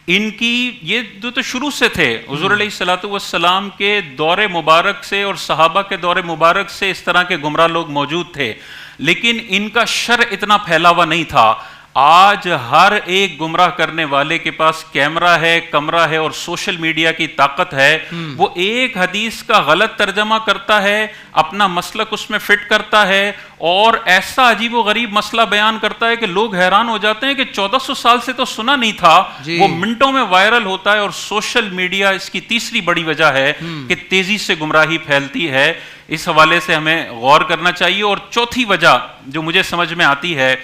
ان کی یہ جو تو شروع سے تھے, حضور علیہ الصلوۃ والسلام کے دور مبارک سے اور صحابہ کے دور مبارک سے اس طرح کے گمراہ لوگ موجود تھے, لیکن ان کا شر اتنا پھیلا ہوا نہیں تھا. آج ہر ایک گمراہ کرنے والے کے پاس کیمرہ ہے, کمرہ ہے اور سوشل میڈیا کی طاقت ہے. وہ ایک حدیث کا غلط ترجمہ کرتا ہے, اپنا مسلک اس میں فٹ کرتا ہے اور ایسا عجیب و غریب مسئلہ بیان کرتا ہے کہ لوگ حیران ہو جاتے ہیں کہ 1400 سال سے تو سنا نہیں تھا. وہ منٹوں میں وائرل ہوتا ہے. اور سوشل میڈیا اس کی تیسری بڑی وجہ ہے کہ تیزی سے گمراہی پھیلتی ہے. اس حوالے سے ہمیں غور کرنا چاہیے. اور چوتھی وجہ جو مجھے سمجھ میں آتی ہے,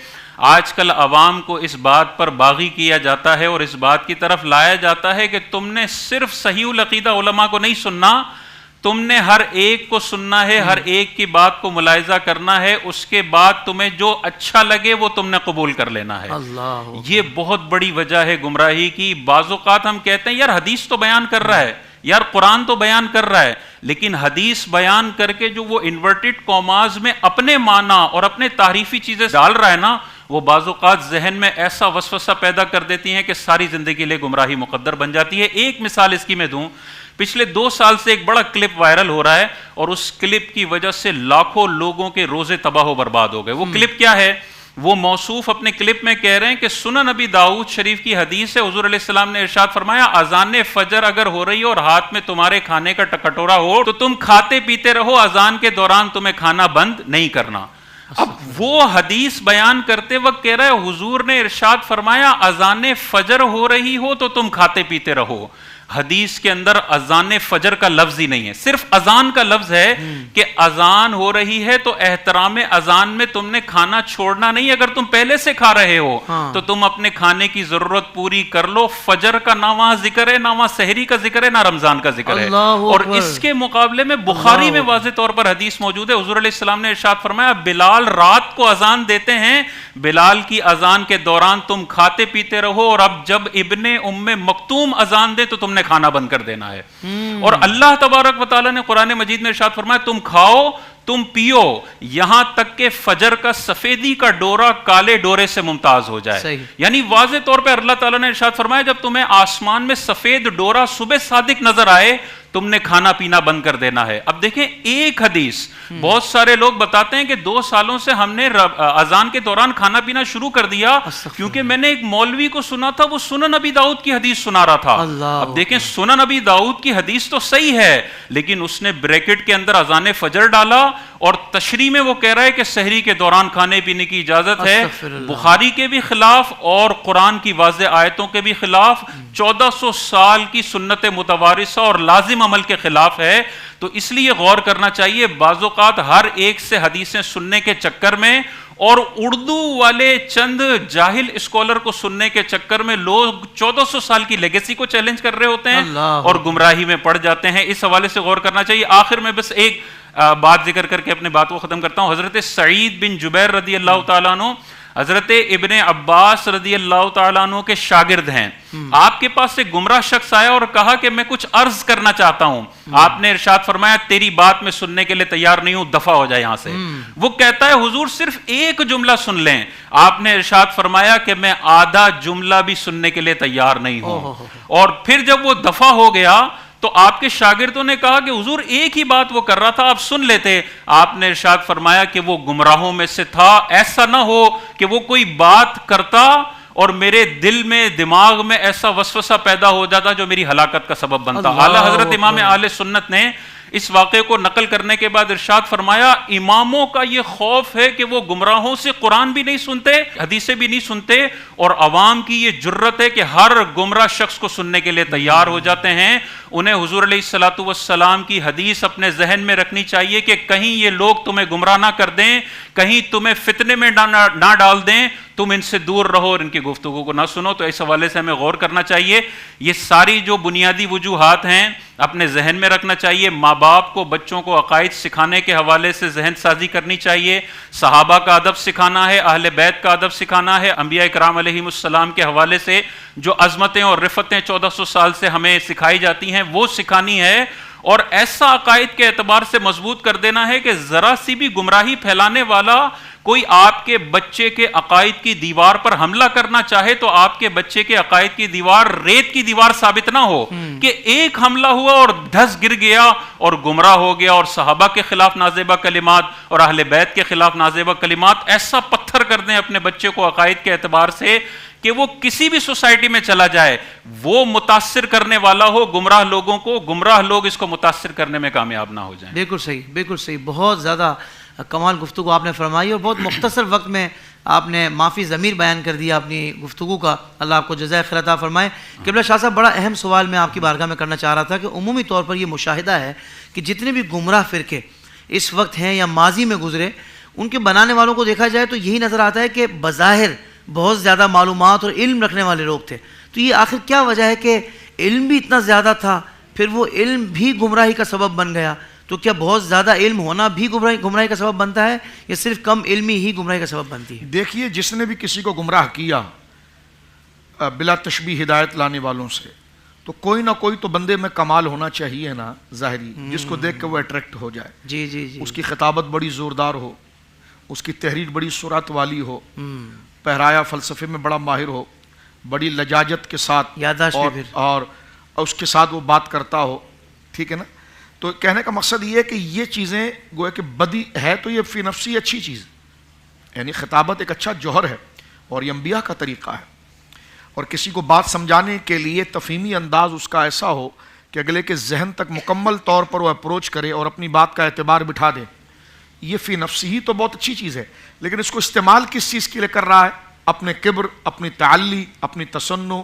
آج کل عوام کو اس بات پر باغی کیا جاتا ہے اور اس بات کی طرف لایا جاتا ہے کہ تم نے صرف صحیح العقیدہ علماء کو نہیں سننا, تم نے ہر ایک کو سننا ہے, ہر ایک کی بات کو ملاحظہ کرنا ہے, اس کے بعد تمہیں جو اچھا لگے وہ تم نے قبول کر لینا ہے. یہ بہت بڑی وجہ ہے گمراہی کی. بعض اوقات ہم کہتے ہیں یار حدیث تو بیان کر رہا ہے, یار قرآن تو بیان کر رہا ہے, لیکن حدیث بیان کر کے جو وہ انورٹڈ کاماز میں اپنے معنی اور اپنے تعریفی چیزیں ڈال رہا ہے نا, وہ بعض اوقات ذہن میں ایسا وسوسہ پیدا کر دیتی ہیں کہ ساری زندگی کے لیے گمراہی مقدر بن جاتی ہے. ایک مثال اس کی میں دوں, پچھلے 2 سال سے ایک بڑا کلپ وائرل ہو رہا ہے اور اس کلپ کی وجہ سے لاکھوں لوگوں کے روزے تباہ و برباد ہو گئے. وہ کلپ کیا ہے؟ وہ موصوف اپنے کلپ میں کہہ رہے ہیں کہ سنن نبی داؤد شریف کی حدیث ہے, حضور علیہ السلام نے ارشاد فرمایا اذان فجر اگر ہو رہی ہو اور ہاتھ میں تمہارے کھانے کا کٹورا ہو تو تم کھاتے پیتے رہو, اذان کے دوران تمہیں کھانا بند نہیں کرنا. اب وہ حدیث بیان کرتے وقت کہہ رہا ہے حضور نے ارشاد فرمایا اذان فجر ہو رہی ہو تو تم کھاتے پیتے رہو. حدیث کے اندر اذان فجر کا لفظ ہی نہیں ہے, صرف اذان کا لفظ ہے کہ اذان ہو رہی ہے تو احترام اذان میں تم نے کھانا چھوڑنا نہیں. اگر تم پہلے سے کھا رہے ہو تو تم اپنے کھانے کی ضرورت پوری کر لو. فجر کا نہ وہاں ذکر ہے, نہ وہاں سحری کا ذکر ہے, نہ رمضان کا ذکر ہے. اور اس کے مقابلے میں بخاری میں واضح طور پر حدیث موجود ہے, حضور علیہ السلام نے ارشاد فرمایا بلال رات کو اذان دیتے ہیں, بلال کی اذان کے دوران تم کھاتے پیتے رہو, اور اب جب ابن ام مکتوم اذان دے تو تم نے کھانا بند کر دینا ہے. اور اللہ تبارک و تعالیٰ نے قرآن مجید میں ارشاد فرمایا تم کھاؤ تم پیو یہاں تک کہ فجر کا سفیدی کا ڈورا کالے ڈورے سے ممتاز ہو جائے. یعنی واضح طور پہ اللہ تعالیٰ نے ارشاد فرمایا جب تمہیں آسمان میں سفید ڈورا صبح صادق نظر آئے تم نے کھانا پینا بند کر دینا ہے. اب دیکھیں ایک حدیث, بہت سارے لوگ بتاتے ہیں کہ 2 سالوں سے ہم نے اذان کے دوران کھانا پینا شروع کر دیا کیونکہ میں نے ایک مولوی کو سنا تھا وہ سنن نبی داؤد کی حدیث سنا رہا تھا. اب دیکھیں سنن نبی داؤد کی حدیث تو صحیح ہے, لیکن اس نے بریکٹ کے اندر اذان فجر ڈالا اور تشریح میں وہ کہہ رہا ہے کہ سحری کے دوران کھانے پینے کی اجازت ہے. بخاری کے بھی خلاف اور قرآن کی واضح آیتوں کے بھی خلاف, 1400 سال کی سنت متوارثہ اور لازم عمل کے خلاف ہے. تو اس لیے غور کرنا چاہیے. بعض اوقات ہر ایک سے حدیثیں سننے کے چکر میں اور اردو والے چند جاہل اسکالر کو سننے کے چکر میں لوگ 1400 سال کی لیگیسی کو چیلنج کر رہے ہوتے ہیں اور گمراہی میں پڑ جاتے ہیں. اس حوالے سے غور کرنا چاہیے. آخر میں بس ایک بات ذکر کر کے اپنے بات کو ختم کرتا ہوں. حضرت سعید بن جبیر رضی اللہ تعالیٰ عنہ حضرت ابن عباس رضی اللہ تعالیٰ عنہ کے شاگرد ہیں. آپ کے پاس ایک گمراہ شخص آیا اور کہا کہ میں کچھ عرض کرنا چاہتا ہوں. آپ نے ارشاد فرمایا تیری بات میں سننے کے لیے تیار نہیں ہوں, دفع ہو جائے یہاں سے. وہ کہتا ہے حضور صرف ایک جملہ سن لیں. آپ نے ارشاد فرمایا کہ میں آدھا جملہ بھی سننے کے لیے تیار نہیں ہوں. اور پھر جب وہ دفع ہو گیا تو آپ کے شاگردوں نے کہا کہ حضور ایک ہی بات وہ کر رہا تھا, آپ سن لیتے. آپ نے ارشاد فرمایا کہ وہ گمراہوں میں سے تھا, ایسا نہ ہو کہ وہ کوئی بات کرتا اور میرے دل میں دماغ میں ایسا وسوسہ پیدا ہو جاتا جو میری ہلاکت کا سبب بنتا. اعلیٰ حضرت امام اہل سنت نے اس واقعے کو نقل کرنے کے بعد ارشاد فرمایا اماموں کا یہ خوف ہے کہ وہ گمراہوں سے قرآن بھی نہیں سنتے، حدیثیں بھی نہیں سنتے، اور عوام کی یہ جرت ہے کہ ہر گمراہ شخص کو سننے کے لیے تیار ہو جاتے ہیں۔ انہیں حضور علیہ الصلوۃ والسلام کی حدیث اپنے ذہن میں رکھنی چاہیے کہ کہیں یہ لوگ تمہیں گمراہ نہ کر دیں، کہیں تمہیں فتنے میں نہ ڈال دیں، تم ان سے دور رہو اور ان کی گفتگو کو نہ سنو۔ تو اس حوالے سے ہمیں غور کرنا چاہیے۔ یہ ساری جو بنیادی وجوہات ہیں اپنے ذہن میں رکھنا چاہیے۔ ماں باپ کو بچوں کو عقائد سکھانے کے حوالے سے ذہن سازی کرنی چاہیے، صحابہ کا ادب سکھانا ہے، اہل بیت کا ادب سکھانا ہے، انبیاء کرام علیہم السلام کے حوالے سے جو عظمتیں اور رفتیں 1400 سال سے ہمیں سکھائی جاتی ہیں وہ سکھانی ہے، اور ایسا عقائد کے اعتبار سے مضبوط کر دینا ہے کہ ذرا سی بھی گمراہی پھیلانے والا کوئی آپ کے بچے کے عقائد کی دیوار پر حملہ کرنا چاہے تو آپ کے بچے کے عقائد کی دیوار ریت کی دیوار ثابت نہ ہو کہ ایک حملہ ہوا اور دھس گر گیا اور گمراہ ہو گیا، اور صحابہ کے خلاف نازیبہ کلمات اور اہل بیت کے خلاف نازیبہ کلمات ایسا پتھر کر دیں اپنے بچے کو عقائد کے اعتبار سے کہ وہ کسی بھی سوسائٹی میں چلا جائے وہ متاثر کرنے والا ہو گمراہ لوگوں کو، گمراہ لوگ اس کو متاثر کرنے میں کامیاب نہ ہو جائیں۔ بالکل صحیح، بالکل صحیح، بہت زیادہ کمال گفتگو آپ نے فرمائی اور بہت مختصر وقت میں آپ نے معافی ضمیر بیان کر دیا اپنی گفتگو کا، اللہ آپ کو جزائے خیر عطا فرمائے۔ قبلہ شاہ صاحب، بڑا اہم سوال میں آپ کی بارگاہ میں کرنا چاہ رہا تھا کہ عمومی طور پر یہ مشاہدہ ہے کہ جتنے بھی گمراہ فرقے اس وقت ہیں یا ماضی میں گزرے، ان کے بنانے والوں کو دیکھا جائے تو یہی نظر آتا ہے کہ بظاہر بہت زیادہ معلومات اور علم رکھنے والے لوگ تھے، تو یہ آخر کیا وجہ ہے کہ علم بھی اتنا زیادہ تھا پھر وہ علم بھی گمراہی کا سبب بن گیا؟ تو کیا بہت زیادہ علم ہونا بھی گمراہی کا سبب بنتا ہے یا صرف کم علمی ہی گمراہی کا سبب بنتی ہے؟ دیکھیے، جس نے بھی کسی کو گمراہ کیا بلا تشبیہ ہدایت لانے والوں سے، تو کوئی نہ کوئی تو بندے میں کمال ہونا چاہیے نا ظاہری، جس کو دیکھ کے وہ اٹریکٹ ہو جائے۔ جی جی جی، اس کی خطابت بڑی زوردار ہو، اس کی تحریر بڑی سرعت والی ہو، پہرایا فلسفے میں بڑا ماہر ہو، بڑی لجاجت کے ساتھ یادداشت اور اس کے ساتھ وہ بات کرتا ہو، ٹھیک ہے نا۔ تو کہنے کا مقصد یہ ہے کہ یہ چیزیں گویا کہ بدی ہے تو یہ فی نفسی اچھی چیز، یعنی خطابت ایک اچھا جوہر ہے اور یہ انبیاء کا طریقہ ہے، اور کسی کو بات سمجھانے کے لیے تفہیمی انداز اس کا ایسا ہو کہ اگلے کے ذہن تک مکمل طور پر وہ اپروچ کرے اور اپنی بات کا اعتبار بٹھا دے، یہ فی نفسی ہی تو بہت اچھی چیز ہے۔ لیکن اس کو استعمال کس چیز کے لیے کر رہا ہے؟ اپنے کبر، اپنی تعلی، اپنی تسنع،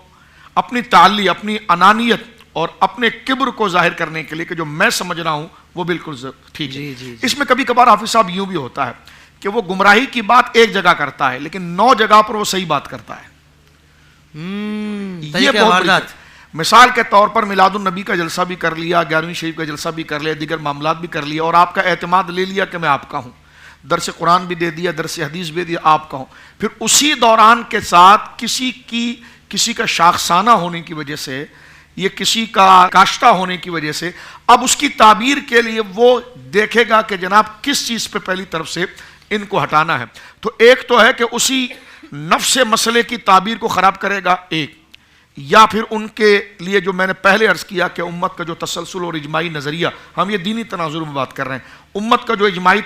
اپنی تعلی، اپنی انانیت اور اپنے کبر کو ظاہر کرنے کے لیے کہ جو میں سمجھ رہا ہوں وہ بالکل ٹھیک ہے۔ اس میں کبھی کبھار حافظ صاحب یوں بھی ہوتا ہے کہ وہ گمراہی کی بات ایک جگہ کرتا ہے لیکن 9 جگہ پر وہ صحیح بات کرتا ہے۔ یہ بہت بڑی مثال کے طور پر میلاد النبی کا جلسہ بھی کر لیا، 11ویں شریف کا جلسہ بھی کر لیا، دیگر معاملات بھی کر لیا، اور آپ کا اعتماد لے لیا کہ میں آپ کا ہوں، درس قرآن بھی دے دیا، درس حدیث بھی دیا، آپ کا ہوں۔ پھر اسی دوران کے ساتھ کسی کا شاخسانہ ہونے کی وجہ سے، یہ کسی کا کاشتہ ہونے کی وجہ سے، اب اس کی تعبیر کے لیے وہ دیکھے گا کہ جناب کس چیز پہ پہلی طرف سے ان کو ہٹانا ہے۔ تو ایک تو ہے کہ اسی نفس مسئلے کی تعبیر کو خراب کرے گا ایک، یا پھر ان کے لیے جو میں نے پہلے عرض کیا کہ امت کا جو تسلسل اور اجماعی نظریہ، ہم یہ دینی تناظر میں بات کر رہے ہیں، امت کا جو اجماعی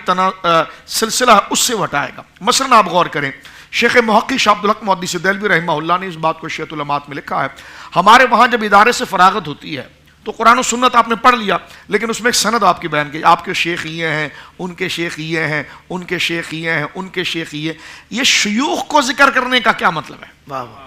سلسلہ ہے اس سے وہ ہٹائے گا۔ مثلا آپ غور کریں، شیخ محقق شاہ عبدالحق محدث دہلوی رحمہ اللہ نے اس بات کو شیعۃ العلمات میں لکھا ہے، ہمارے وہاں جب ادارے سے فراغت ہوتی ہے تو قرآن و سنت آپ نے پڑھ لیا، لیکن اس میں ایک سند آپ کی بیان کی، آپ کے شیخ یہ ہیں، ان کے شیخ یہ ہیں، ان کے شیخ یہ ہیں، ان کے شیخ یہ شیوخ کو ذکر کرنے کا کیا مطلب ہے؟ واہ واہ،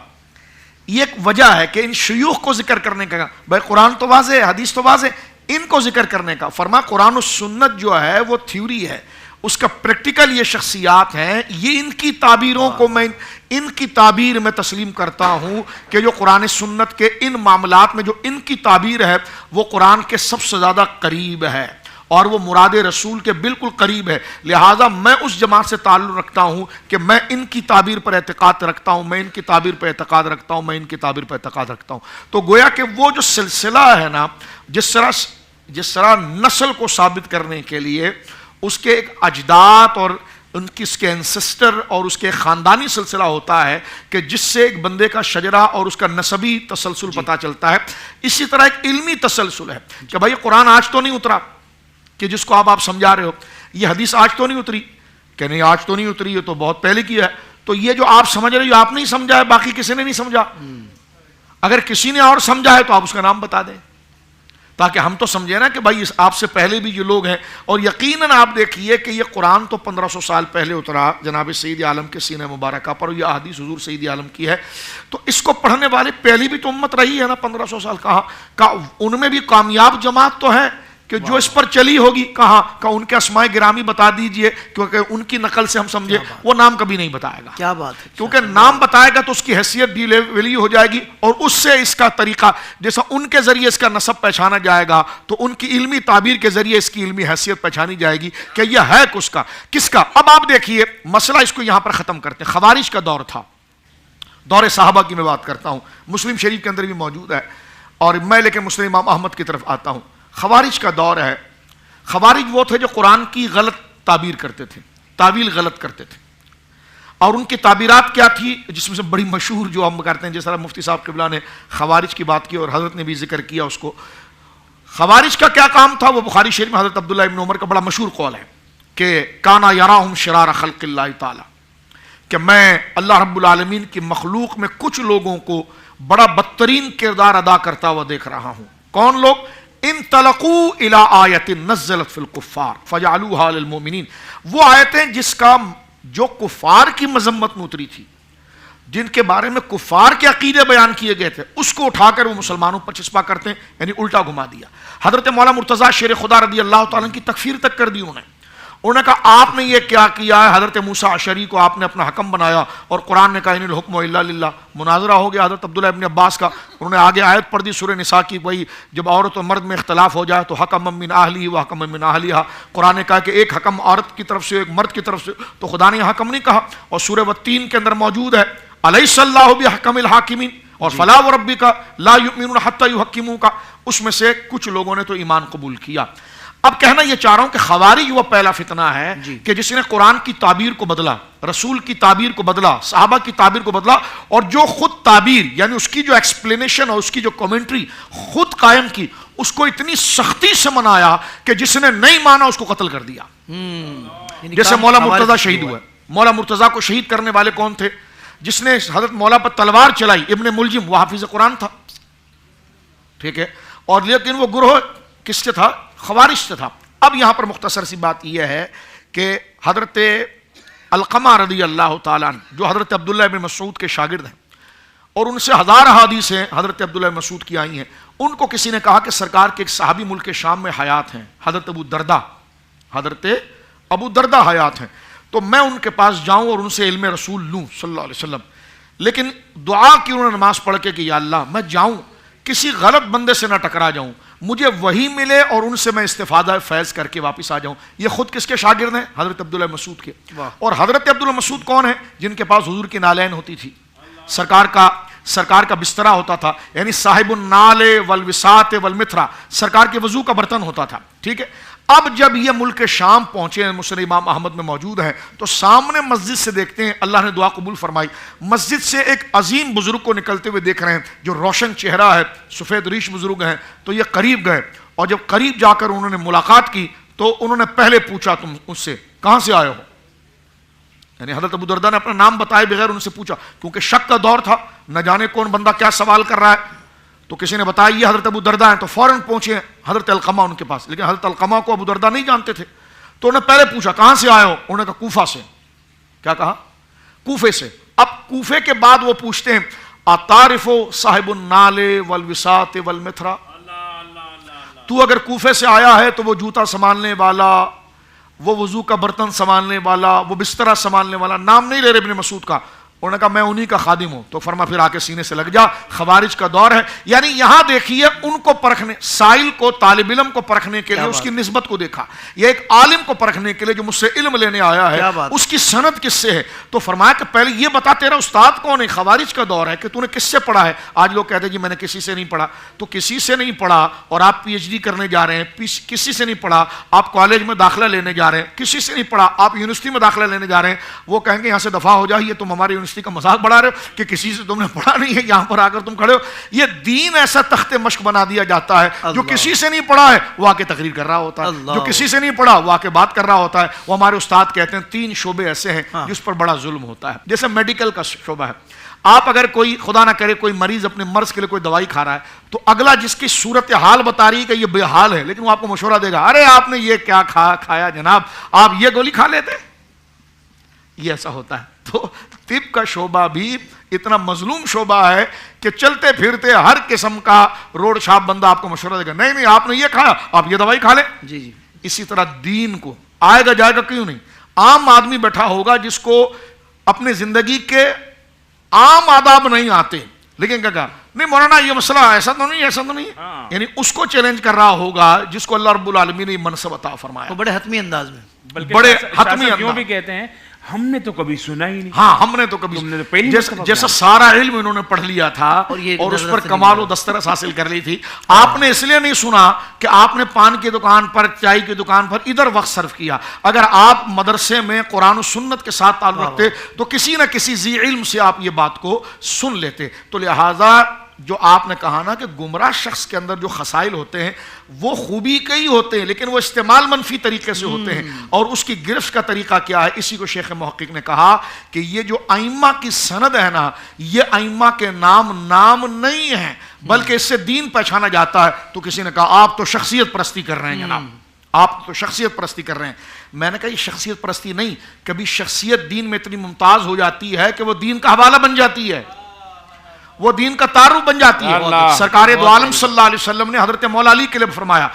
یہ ایک وجہ ہے کہ ان شیوخ کو ذکر کرنے کا، بھائی قرآن تو واضح ہے، حدیث تو واضح ہے، ان کو ذکر کرنے کا۔ فرما قرآن و سنت جو ہے وہ تھیوری ہے، اس کا پریکٹیکل یہ شخصیات ہیں، یہ ان کی تعبیروں کو میں ان کی تعبیر میں تسلیم کرتا ہوں کہ جو قرآن سنت کے ان معاملات میں جو ان کی تعبیر ہے وہ قرآن کے سب سے زیادہ قریب ہے اور وہ مراد رسول کے بالکل قریب ہے، لہٰذا میں اس جماعت سے تعلق رکھتا ہوں کہ میں ان کی تعبیر پر اعتقاد رکھتا ہوں، میں ان کی تعبیر پر اعتقاد رکھتا ہوں، میں ان کی تعبیر پر اعتقاد رکھتا ہوں۔ تو گویا کہ وہ جو سلسلہ ہے نا، جس طرح نسل کو ثابت کرنے کے لیے اس کے ایک اجداد اور اس کے انسسٹر اور اس کے خاندانی سلسلہ ہوتا ہے کہ جس سے ایک بندے کا شجرہ اور اس کا نسبی تسلسل پتہ چلتا ہے، اسی طرح ایک علمی تسلسل ہے کہ بھائی قرآن آج تو نہیں اترا کہ جس کو آپ سمجھا رہے ہو، یہ حدیث آج تو نہیں اتری کہ نہیں آج تو نہیں اتری، یہ تو بہت پہلے کی ہے، تو یہ جو آپ سمجھ رہے ہو آپ نہیں سمجھا ہے، باقی کسی نے نہیں سمجھا، اگر کسی نے اور سمجھا ہے تو آپ اس کا نام بتا دیں۔ تاکہ ہم تو سمجھیں نا کہ بھائی آپ سے پہلے بھی یہ لوگ ہیں. اور یقیناً آپ دیکھیے کہ یہ قرآن تو 1500 سال پہلے اترا جناب سید عالم کے سینہ مبارکہ پر, یہ احادیث حضور سید عالم کی ہے, تو اس کو پڑھنے والے پہلی بھی تو امت رہی ہے نا 1500 سال. کہاں ان میں بھی کامیاب جماعت تو ہے کہ جو اس پر چلی ہوگی. کہاں کہ ان کے اسماء گرامی بتا دیجئے, کیونکہ ان کی نقل سے ہم سمجھے وہ نام کبھی نہیں بتائے گا. کیا بات ہے, کیونکہ نام بتائے گا تو اس کی حیثیت ڈی لیولی ہو جائے گی, اور اس سے اس کا طریقہ جیسا ان کے ذریعے اس کا نسب پہچانا جائے گا تو ان کی علمی تعبیر کے ذریعے اس کی علمی حیثیت پہچانی جائے گی کہ یہ ہے کس کا. اب آپ دیکھیے مسئلہ اس کو یہاں پر ختم کرتے ہیں. خوارج کا دور تھا, دور صحابہ کی میں بات کرتا ہوں, مسلم شریف کے اندر بھی موجود ہے, اور میں لیکن مسلم امام احمد کی طرف آتا ہوں. خوارج کا دور ہے. خوارج وہ تھے جو قرآن کی غلط تعبیر کرتے تھے, تعویل غلط کرتے تھے, اور ان کی تعبیرات کیا تھی جس میں سے بڑی مشہور جو ہم کرتے ہیں, جس طرح مفتی صاحب قبلہ نے خوارج کی بات کی اور حضرت نے بھی ذکر کیا اس کو. خوارج کا کیا کام تھا, وہ بخاری شریف میں حضرت عبداللہ ابن عمر کا بڑا مشہور قول ہے کہ کانا یراہم شرار خلق اللہ تعالی, کہ میں اللہ رب العالمین کی مخلوق میں کچھ لوگوں کو بڑا بدترین کردار ادا کرتا ہوا دیکھ رہا ہوں. کون لوگ؟ انطلقوا الی آیت نزلت فی الکفار فجعلوها للمؤمنین, وہ آیتیں جس کا جو کفار کی مذمت میں اتری تھی, جن کے بارے میں کفار کے عقیدے بیان کیے گئے تھے, اس کو اٹھا کر وہ مسلمانوں پر چسپا کرتے ہیں, یعنی الٹا گھما دیا. حضرت مولانا مرتضیٰ شیر خدا رضی اللہ تعالیٰ کی تکفیر تک کر دی انہوں نے کہا آپ نے یہ کیا کیا ہے, حضرت موسیٰ اشعری کو آپ نے اپنا حکم بنایا, اور قرآن نے کہا ان الحکم الا للہ. مناظرہ ہو گیا حضرت عبداللہ ابن عباس کا, انہوں نے آگے آیت پڑھ دی سورہ نساء کی, وہی جب عورت و مرد میں اختلاف ہو جائے تو حکم من اہلی و حکم من اہلیہا. قرآن نے کہا کہ ایک حکم عورت کی طرف سے ایک مرد کی طرف سے, تو خدا نے حکم نہیں کہا. اور سورہ والتین کے اندر موجود ہے الیس اللہ بحکم الحاکمین, اور فلا وربک لا یؤمنون حتی یحکموک, اس میں سے کچھ لوگوں نے تو ایمان قبول کیا. اب کہنا یہ چاہ رہا ہوں کہ خوارج وہ پہلا فتنہ ہے کہ جس نے قرآن کی تعبیر کو بدلا, رسول کی تعبیر کو بدلا, صحابہ کی تعبیر کو بدلا, اور جو خود تعبیر یعنی اس کی جو ایکسپلینیشن اور اس کی جو کمنٹری خود قائم کی, اس کو اتنی سختی سے منایا کہ جس نے نہیں مانا اس کو قتل کر دیا. جیسے مولا مرتضیٰ شہید ہوا. مولا مرتضیٰ کو شہید کرنے والے کون تھے؟ جس نے حضرت مولا پر تلوار چلائی ابن ملجم, وہ حافظ قرآن تھا, ٹھیک ہے, اور لیکن وہ گروہ کس سے تھا؟ خوارج سے تھا. اب یہاں پر مختصر سی بات یہ ہے کہ حضرت علقمہ رضی اللہ تعالیٰ عنہ جو حضرت عبداللہ بن مسعود کے شاگرد ہیں, اور ان سے ہزار احادیثیں حضرت عبداللہ بن مسعود کی آئی ہیں, ان کو کسی نے کہا کہ سرکار کے ایک صحابی ملک شام میں حیات ہیں, حضرت ابو دردہ حیات ہیں, تو میں ان کے پاس جاؤں اور ان سے علم رسول لوں صلی اللہ علیہ وسلم. لیکن دعا کی انہوں نے نماز پڑھ کے کہ یا اللہ میں جاؤں کسی غلط بندے سے نہ ٹکرا جاؤں, مجھے وہی ملے اور ان سے میں استفادہ فیض کر کے واپس آ جاؤں. یہ خود کس کے شاگرد ہیں؟ حضرت عبداللہ مسعود کے. اور حضرت عبداللہ مسعود کون ہیں؟ جن کے پاس حضور کی نالین ہوتی تھی, سرکار کا بسترا ہوتا تھا, یعنی صاحب النال والوساط والمترا, سرکار کے وضو کا برتن ہوتا تھا, ٹھیک ہے. اب جب یہ ملک شام پہنچے, مسند امام احمد میں موجود ہیں, تو سامنے مسجد سے دیکھتے ہیں, اللہ نے دعا قبول فرمائی, مسجد سے ایک عظیم بزرگ کو نکلتے ہوئے دیکھ رہے ہیں جو روشن چہرہ ہے, سفید ریش بزرگ ہیں. تو یہ قریب گئے, اور جب قریب جا کر انہوں نے ملاقات کی تو انہوں نے پہلے پوچھا تم اس سے کہاں سے آئے ہو, یعنی حضرت ابو دردہ نے اپنا نام بتائے بغیر ان سے پوچھا, کیونکہ شک کا دور تھا, نہ جانے کون بندہ کیا سوال کر رہا ہے. تو کسی نے بتایا یہ حضرت ابو دردہ ہیں, تو فوراً پہنچے حضرت علقمہ ان کے پاس, لیکن حضرت علقمہ کو ابو دردہ نہیں جانتے تھے. تو انہوں نے پہلے پوچھا کہاں سے آئے ہو, انہوں نے کہا کوفہ سے. کیا کہا؟ کوفے سے. اب کوفے کے بعد وہ پوچھتے ہیں اتعرف صاحب النال والوساط والمترا, تو اگر کوفے سے آیا ہے تو وہ جوتا سنبھالنے والا, وہ وضو کا برتن سنبھالنے والا, وہ بسترا سنبھالنے والا, نام نہیں لے رہے ابن مسعود کا. انہوں نے کہا میں انہی کا خادم ہوں. تو فرما پھر آ کے سینے سے لگ جا, خوارج کا دور ہے. یعنی یہاں دیکھیے ان کو پرکھنے, سائل کو, طالب علم کو پرکھنے کے لیے اس کی نسبت کو دیکھا, یہ ایک عالم کو پرکھنے کے لیے جو مجھ سے علم لینے آیا ہے اس کی سند کس سے ہے. تو فرمایا کہ پہلے یہ بتا تیرا استاد کون ہے. خوارج کا دور ہے کہ تو نے کس سے پڑھا ہے. آج لوگ کہتے ہیں جی میں نے کسی سے نہیں پڑھا. تو کسی سے نہیں پڑھا اور آپ پی ایچ ڈی کرنے جا رہے ہیں, کسی سے نہیں پڑھا آپ کالج میں داخلہ لینے جا رہے ہیں, کسی سے نہیں پڑھا آپ یونیورسٹی میں داخلہ لینے جا رہے ہیں, وہ کہیں گے یہاں سے دفاع ہو جائیے, تم ہماری یونیورسٹی کا مذاق بڑھا رہے ہو کہ کسی سے تم نے پڑھا نہیں ہے, یہاں پر آ کر تم کھڑے ہو. یہ دین ایسا تخت مشق بنا دیا جاتا ہے, جو کسی سے نہیں پڑھا ہے وہ آ کے تقریر کر رہا ہوتا ہے, جو کسی سے نہیں پڑھا وہ آ کے بات کر رہا ہوتا ہے. وہ ہمارے استاد کہتے ہیں 3 شعبے ایسے ہیں جس پر بڑا ظلم ہوتا ہے. جیسے میڈیکل کا شعبہ ہے, آپ اگر کوئی خدا نہ کرے کوئی مریض اپنے مرض کے لیے کوئی دوائی کھا رہا ہے تو اگلا جس کی صورتحال بتا رہی ہے کہ یہ بے حال ہے، لیکن وہ آپ کو مشورہ دے گا، ارے آپ نے یہ کیا کھایا جناب، آپ یہ گولی کھا لیتے، یہ ایسا ہوتا ہے۔ تو طب کا شعبہ بھی اتنا مظلوم شعبہ ہے کہ چلتے پھرتے ہر قسم کا روڈ شاپ بندہ آپ کو مشورہ دے گا، نہیں آپ نے یہ کھایا، آپ یہ دوائی کھا لیں۔ جی جی، اسی طرح دین کو آئے گا جائے گا کیوں نہیں، عام آدمی بیٹھا ہوگا جس کو اپنی زندگی کے عام آداب نہیں آتے، لیکن کیا کہا نہیں مولانا یہ مسئلہ ایسا تو نہیں، ایسا تو نہیں، یعنی اس کو چیلنج کر رہا ہوگا جس کو اللہ رب العالمین نے منصب عطا فرمایا، وہ بڑے حتمی انداز میں، بلکہ بڑے شاہ حتمی صاحب یوں انداز، بھی کہتے ہیں ہم نے تو کبھی سنا ہی نہیں، ہاں ہم نے تو کبھی تم نے تو پہلی مرتبہ جیسا سارا علم انہوں نے پڑھ لیا تھا یہ اور اس نظر پر سے کمال نہیں و دسترس حاصل کر لی تھی، آپ نے اس لیے نہیں سنا کہ آپ نے پان کی دکان پر چائے کی دکان پر ادھر وقت صرف کیا، اگر آپ مدرسے میں قرآن و سنت کے ساتھ تعلق رکھتے تو کسی نہ کسی ذی علم سے آپ یہ بات کو سن لیتے۔ تو لہٰذا جو آپ نے کہا نا کہ گمراہ شخص کے اندر جو خسائل ہوتے ہیں وہ خوبی کے ہی ہوتے ہیں، لیکن وہ استعمال منفی طریقے سے ہوتے ہیں، اور اس کی گرفت کا طریقہ کیا ہے، اسی کو شیخ محقق نے کہا کہ یہ جو ائمہ کی سند ہے نا، یہ ائمہ کے نام نہیں ہیں بلکہ اس سے دین پہچانا جاتا ہے۔ تو کسی نے کہا آپ تو شخصیت پرستی کر رہے ہیں جناب، آپ تو شخصیت پرستی کر رہے ہیں۔ میں نے کہا یہ شخصیت پرستی نہیں، کبھی شخصیت دین میں اتنی ممتاز ہو جاتی ہے کہ وہ دین کا حوالہ بن جاتی ہے، وہ دین کا تعارف بن جاتی ہے۔ سرکار دو عالم صلی اللہ علیہ وسلم نے حضرت مولا علی کے لیے فرمایا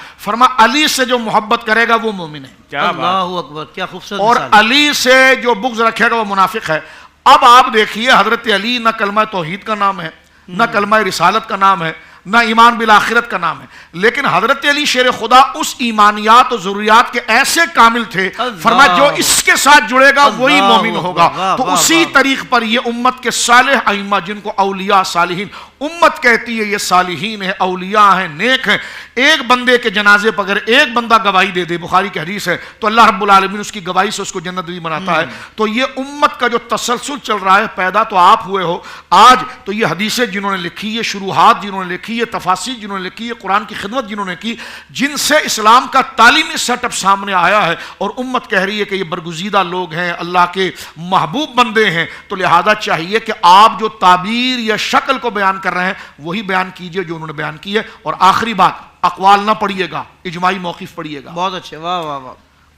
علی سے جو محبت کرے گا وہ مومن ہے، اللہ اکبر، کیا خوبصورت اور مثال ہے۔ علی سے جو بغض رکھے گا وہ منافق ہے۔ اب آپ دیکھیے حضرت علی نہ کلمہ توحید کا نام ہے، نہ کلمہ رسالت کا نام ہے، نہ ایمان بالآخرت کا نام ہے، لیکن حضرت علی شیر خدا اس ایمانیات و ضروریات کے ایسے کامل تھے، فرمایا جو اس کے ساتھ جڑے گا وہی مومن ہوگا۔ تو اسی طریق پر یہ امت کے صالح ائمہ جن کو اولیاء صالحین امت کہتی ہے، یہ صالحین ہیں، اولیاء ہیں، نیک ہیں، ایک بندے کے جنازے پر اگر ایک بندہ گواہی دے دے، بخاری کی حدیث ہے، تو اللہ رب العالمین اس کی گواہی سے اس کو جنت بھی بناتا ہے۔ تو یہ امت کا جو تسلسل چل رہا ہے، پیدا تو آپ ہوئے ہو آج، تو یہ حدیثیں جنہوں نے لکھی، یہ شروحات جنہوں نے لکھی، یہ تفاسیر جنہوں نے لکھی، یہ قرآن کی خدمت جنہوں نے کی، جن سے اسلام کا تعلیمی سیٹ اپ سامنے آیا ہے، اور امت کہہ رہی ہے کہ یہ برگزیدہ لوگ ہیں، اللہ کے محبوب بندے ہیں، تو لہذا چاہیے کہ آپ جو تعبیر یا شکل کو بیان کر رہے ہیں وہی بیان کیجئے جو انہوں نے بیان کی ہے۔ اور آخری بات، اقوال نہ پڑھیے گا، اجماعی موقف پڑھیے گا۔ بہت اچھے، واہ واہ واہ،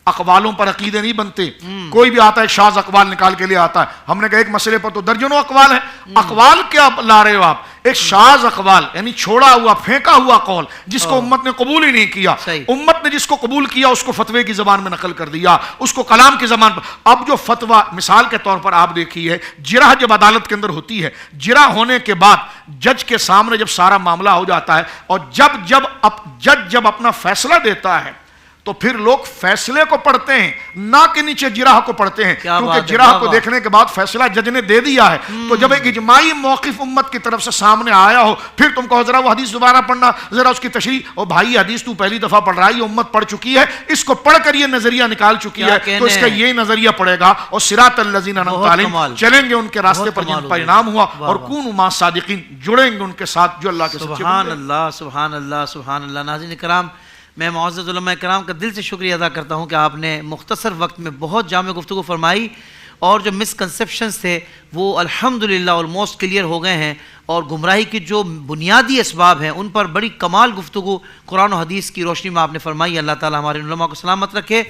اقوالوں پر عقیدے نہیں بنتے، کوئی بھی آتا ہے شاذ اقوال نکال کے لے آتا ہے۔ ہم نے کہا ایک مسئلے پر تو درجنوں اقوال ہیں، اقوال کیا لا رہے ہو آپ؟ ایک شاذ اقوال یعنی چھوڑا ہوا پھینکا ہوا قول جس کو امت نے قبول ہی نہیں کیا، امت نے جس کو قبول کیا اس کو فتوے کی زبان میں نقل کر دیا، اس کو کلام کی زبان پر۔ اب جو فتویٰ مثال کے طور پر آپ دیکھیے، جرح جب عدالت کے اندر ہوتی ہے، جرح ہونے کے بعد جج کے سامنے جب سارا معاملہ ہو جاتا ہے، اور جج جب اپنا فیصلہ دیتا ہے تو پھر لوگ فیصلے کو پڑھتے ہیں نہ کہ نیچے جرح کو پڑھتے ہیں، کیونکہ جرح کو دیکھنے کے بعد فیصلہ جج نے دے دیا ہے۔ تو جب ایک اجماعی موقف امت کی طرف سے سامنے آیا ہو، پھر تم کہو ذرا وہ حدیث دوبارہ پڑھنا، ذرا اس کی تشریح، اور بھائی حدیث تو پہلی دفعہ پڑھ رہا ہے، یہ امت پڑھ چکی ہے، اس کو پڑھ کر یہ نظریہ نکال چکی ہے، تو اس کا یہ نظریہ پڑھے گا، اور صراط الذین انعمت علیہم چلیں گے ان کے راستے پر جن پر انعام ہوا، اور کونوا مع الصادقین جڑیں گے ان کے ساتھ جو اللہ کے سچے بندے۔ سبحان اللہ، سبحان اللہ، سبحان اللہ۔ ناظرین کرام، میں معزز علماء کرام کا دل سے شکریہ ادا کرتا ہوں کہ آپ نے مختصر وقت میں بہت جامع گفتگو فرمائی، اور جو مسکنسیپشنز تھے وہ الحمدللہ آلموسٹ کلیئر ہو گئے ہیں، اور گمراہی کی جو بنیادی اسباب ہیں ان پر بڑی کمال گفتگو قرآن و حدیث کی روشنی میں آپ نے فرمائی۔ اللہ تعالی ہمارے علماء کو سلامت رکھے۔